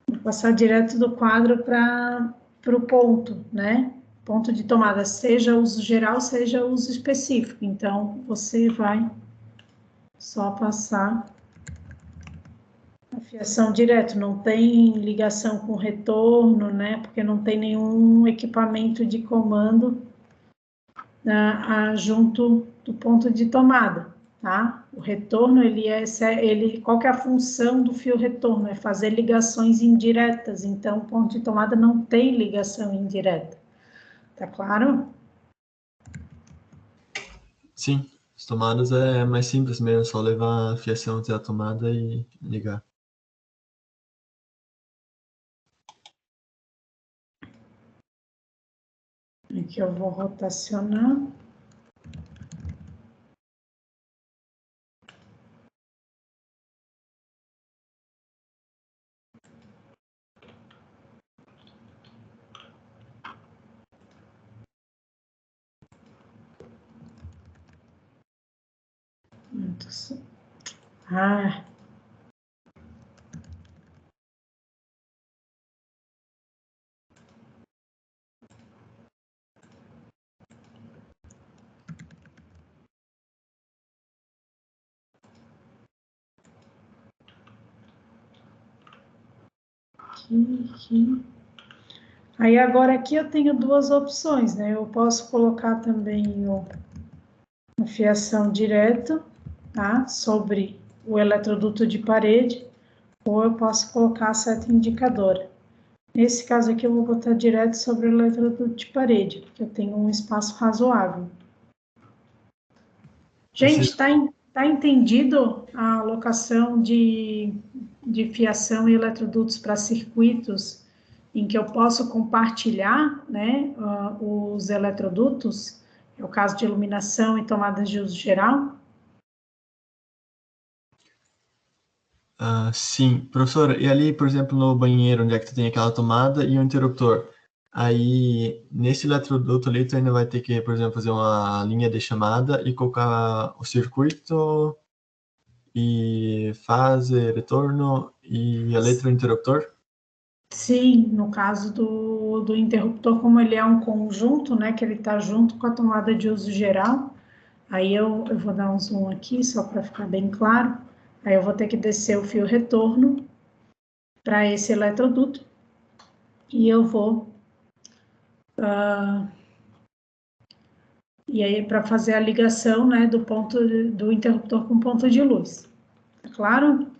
Vou passar direto do quadro para o ponto, né? Ponto de tomada, seja uso geral, seja uso específico. Então, você vai só passar a fiação direto, não tem ligação com retorno, né? Porque não tem nenhum equipamento de comando junto do ponto de tomada, tá? O retorno, qual que é a função do fio retorno? É fazer ligações indiretas, então o ponto de tomada não tem ligação indireta, tá claro? Sim, as tomadas é mais simples mesmo, só levar a fiação até a tomada e ligar. Aqui eu vou rotacionar. Ah, aqui. Aí agora aqui eu tenho duas opções, né? Eu posso colocar também a fiação direto, tá? Sobre o eletroduto de parede, ou eu posso colocar a seta indicadora. Nesse caso aqui eu vou botar direto sobre o eletroduto de parede, porque eu tenho um espaço razoável. Gente, tá entendido a alocação de fiação e eletrodutos para circuitos em que eu posso compartilhar, né, os eletrodutos? É o caso de iluminação e tomadas de uso geral? Sim, professora, e ali, por exemplo, no banheiro, onde é que tu tem aquela tomada e o interruptor, aí, nesse eletroduto ali, tu ainda vai ter que, por exemplo, fazer uma linha de chamada e colocar o circuito e fase, retorno e a letra do interruptor? Sim, no caso do interruptor, como ele é um conjunto, né, que ele está junto com a tomada de uso geral, aí eu vou dar um zoom aqui, só para ficar bem claro, aí eu vou ter que descer o fio retorno para esse eletroduto, e eu vou, e aí para fazer a ligação, né, do ponto do interruptor com ponto de luz, tá claro?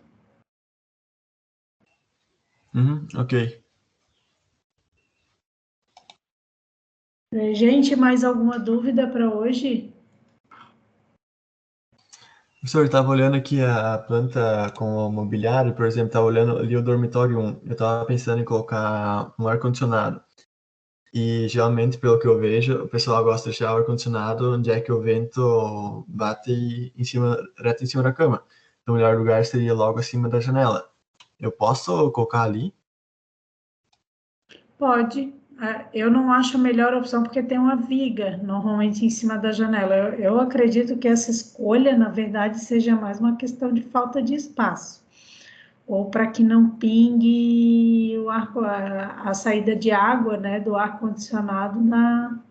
Ok. Gente, mais alguma dúvida para hoje? Professor, eu estava olhando aqui a planta com o mobiliário, por exemplo, estava olhando ali o dormitório 1, eu estava pensando em colocar um ar-condicionado. E geralmente, pelo que eu vejo, o pessoal gosta de deixar o ar-condicionado onde é que o vento bate em cima, reto em cima da cama. Então, o melhor lugar seria logo acima da janela. Eu posso colocar ali? Pode. Eu não acho a melhor opção porque tem uma viga normalmente em cima da janela. Eu acredito que essa escolha, na verdade, seja mais uma questão de falta de espaço, ou para que não pingue a saída de água, né, do ar condicionado na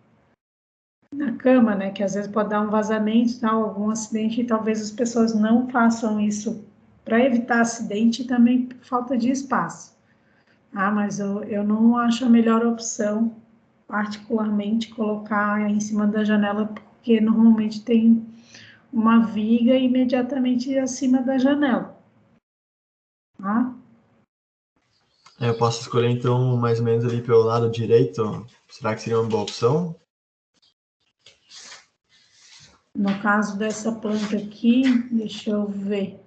cama, né, que às vezes pode dar um vazamento, tal, algum acidente, e talvez as pessoas não façam isso para evitar acidente e também por falta de espaço. Mas eu não acho a melhor opção, particularmente, colocar em cima da janela, porque normalmente tem uma viga imediatamente acima da janela. Tá? Eu posso escolher, então, mais ou menos ali pelo lado direito. Será que seria uma boa opção? No caso dessa planta aqui, deixa eu ver.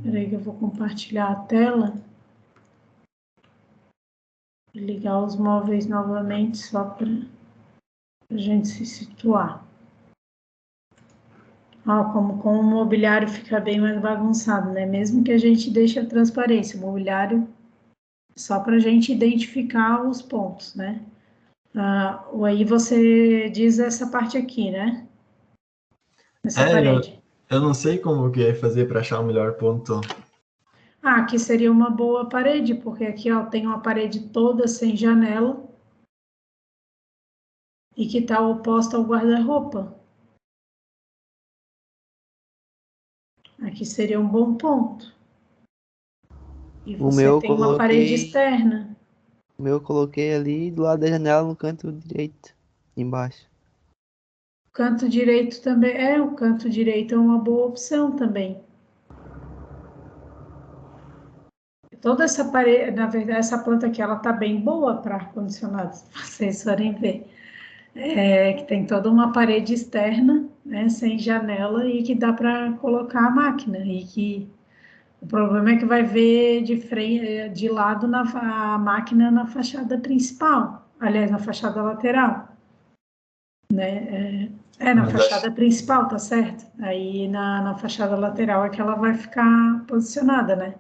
Peraí que eu vou compartilhar a tela e ligar os móveis novamente, só para a gente se situar. Como com o mobiliário fica bem mais bagunçado, né? Mesmo que a gente deixe a transparência, o mobiliário só para a gente identificar os pontos, né? Aí você diz essa parte aqui, né? Essa É, eu, parede. eu não sei como que é fazer para achar o melhor ponto. Aqui seria uma boa parede, porque aqui, ó, tem uma parede toda sem janela e que está oposta ao guarda-roupa. Aqui seria um bom ponto. E O você meu eu tem uma parede coloquei. externa. O meu eu coloquei ali do lado da janela no canto direito, embaixo. Canto direito também. O canto direito é uma boa opção também. Toda essa parede, na verdade, essa planta aqui, ela tá bem boa para ar-condicionado, se vocês forem ver. Que tem toda uma parede externa, né, sem janela e que dá para colocar a máquina. E que o problema é que vai ver de frente, de lado a máquina na fachada principal, aliás, na fachada lateral, né? Na Mas fachada acho, principal, tá certo? Aí na fachada lateral é que ela vai ficar posicionada, né?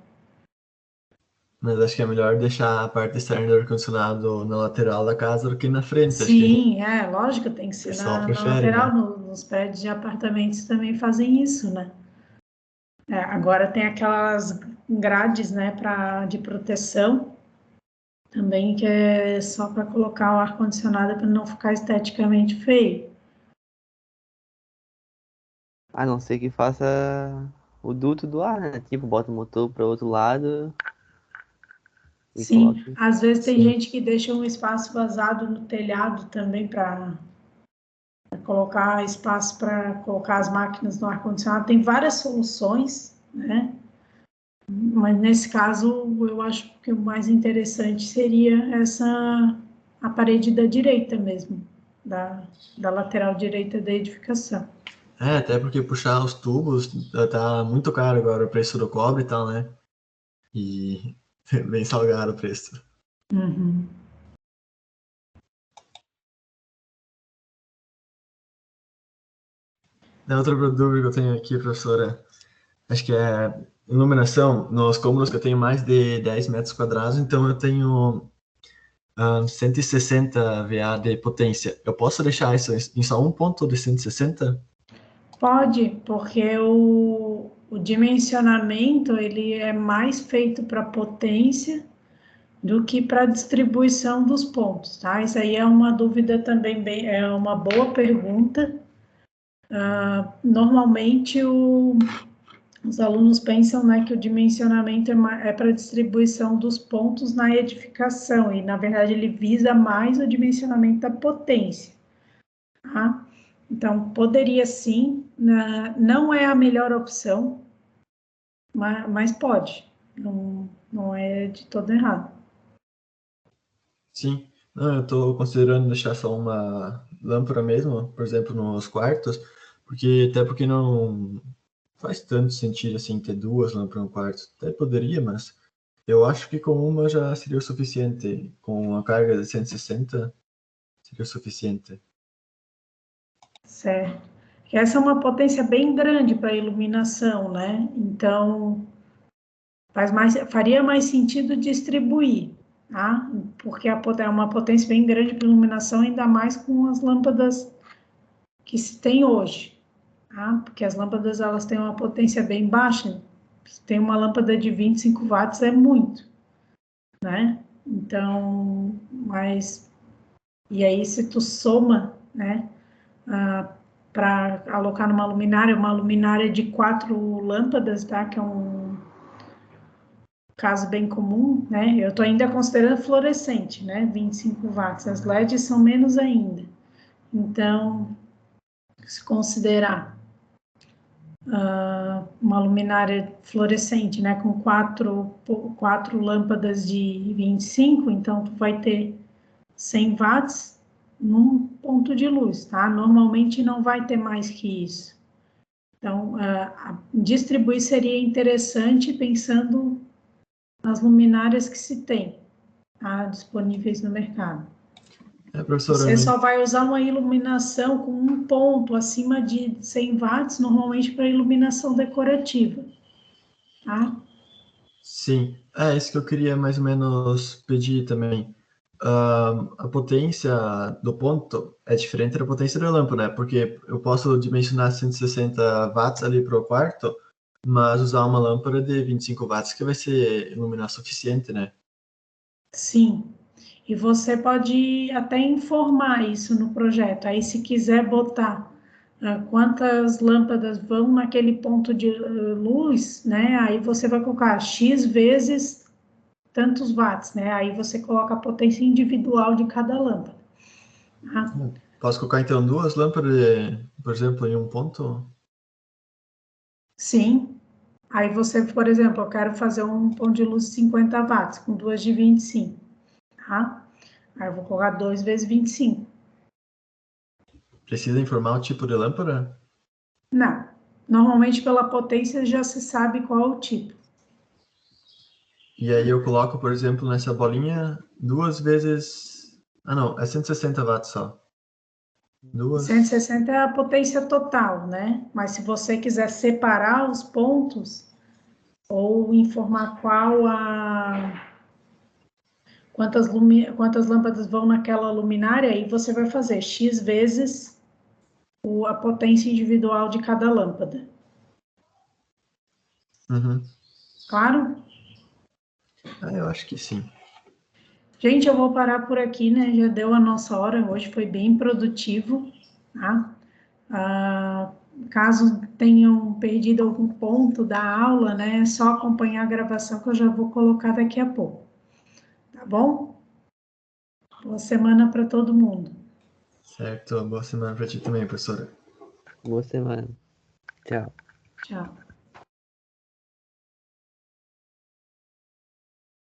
mas acho que é melhor deixar a parte externa do ar-condicionado na lateral da casa do que na frente. Acho que o Sim, lógico, tem que ser pessoal na prefere, lateral, né? nos prédios de apartamentos também fazem isso, né? Agora tem aquelas grades, né, de proteção também, que é só para colocar o ar-condicionado para não ficar esteticamente feio. A não ser que faça o duto do ar, né? Tipo, bota o motor para outro lado e Sim, coloca. às vezes tem Sim. gente que deixa um espaço vazado no telhado também para colocar espaço para colocar as máquinas no ar-condicionado. Tem várias soluções, né? Mas nesse caso, eu acho que o mais interessante seria a parede da direita mesmo, da lateral direita da edificação. Até porque puxar os tubos tá muito caro agora o preço do cobre e tal, né? E bem salgado o preço. Uhum. outra dúvida que eu tenho aqui, professora, acho que é iluminação. Nos cômodos que eu tenho mais de 10 metros quadrados, então eu tenho 160 VA de potência. Eu posso deixar isso em só um ponto de 160? Pode, porque o dimensionamento ele é mais feito para potência do que para distribuição dos pontos, tá? Isso aí é uma dúvida também, é uma boa pergunta. Normalmente os alunos pensam, né, que o dimensionamento é para distribuição dos pontos na edificação, e na verdade ele visa mais o dimensionamento da potência, tá? Então, poderia sim, não é a melhor opção, mas pode, não é de todo errado. Sim. Não, eu estou considerando deixar só uma lâmpada mesmo, por exemplo, nos quartos, porque não faz tanto sentido assim ter duas lâmpadas no quarto. Até poderia, mas eu acho que com uma já seria o suficiente. Com a carga de 160 seria o suficiente. Certo. Essa é uma potência bem grande para iluminação, né? Então, faria mais sentido distribuir, tá? Porque é uma potência bem grande para iluminação, ainda mais com as lâmpadas que se tem hoje, tá? Porque as lâmpadas, elas têm uma potência bem baixa. Se tem uma lâmpada de 25 watts, é muito, né? Então, e aí se tu soma, né, para alocar numa luminária, uma luminária de 4 lâmpadas, tá? Que é um caso bem comum, né? Eu estou ainda considerando fluorescente, né? 25 watts. As LEDs são menos ainda. Então, se considerar uma luminária fluorescente, né? Com quatro lâmpadas de 25, então tu vai ter 100 watts num ponto de luz, tá? Normalmente não vai ter mais que isso. Então, distribuir seria interessante pensando nas luminárias que se tem, tá, disponíveis no mercado. Professora, Você só vai usar uma iluminação com um ponto acima de 100 watts, normalmente para iluminação decorativa, tá? sim, é isso que eu queria mais ou menos pedir também. A potência do ponto é diferente da potência da lâmpada, né? Porque eu posso dimensionar 160 watts ali para o quarto, mas usar uma lâmpada de 25 watts que vai ser iluminar suficiente, né? Sim. E você pode até informar isso no projeto. Aí, se quiser botar quantas lâmpadas vão naquele ponto de luz, né? Aí você vai colocar X vezes tantos watts, né? Aí você coloca a potência individual de cada lâmpada. Tá? Posso colocar então duas lâmpadas, por exemplo, em um ponto? Sim. Aí você, por exemplo, eu quero fazer um ponto de luz de 50 watts com duas de 25, tá? Aí eu vou colocar 2 vezes 25. Precisa informar o tipo de lâmpada? Não. Normalmente pela potência já se sabe qual é o tipo. E aí eu coloco, por exemplo, nessa bolinha duas vezes. Ah, não, é 160 watts só. Duas. 160 é a potência total, né? Mas se você quiser separar os pontos ou informar quantas lâmpadas vão naquela luminária, aí você vai fazer X vezes a potência individual de cada lâmpada. Uhum. Claro? Eu acho que sim. Gente, eu vou parar por aqui, né? Já deu a nossa hora, hoje foi bem produtivo, tá? Caso tenham perdido algum ponto da aula, né? É só acompanhar a gravação que eu já vou colocar daqui a pouco, tá bom? Boa semana para todo mundo. Certo. Boa semana para ti também, professora. Boa semana. Tchau. Tchau.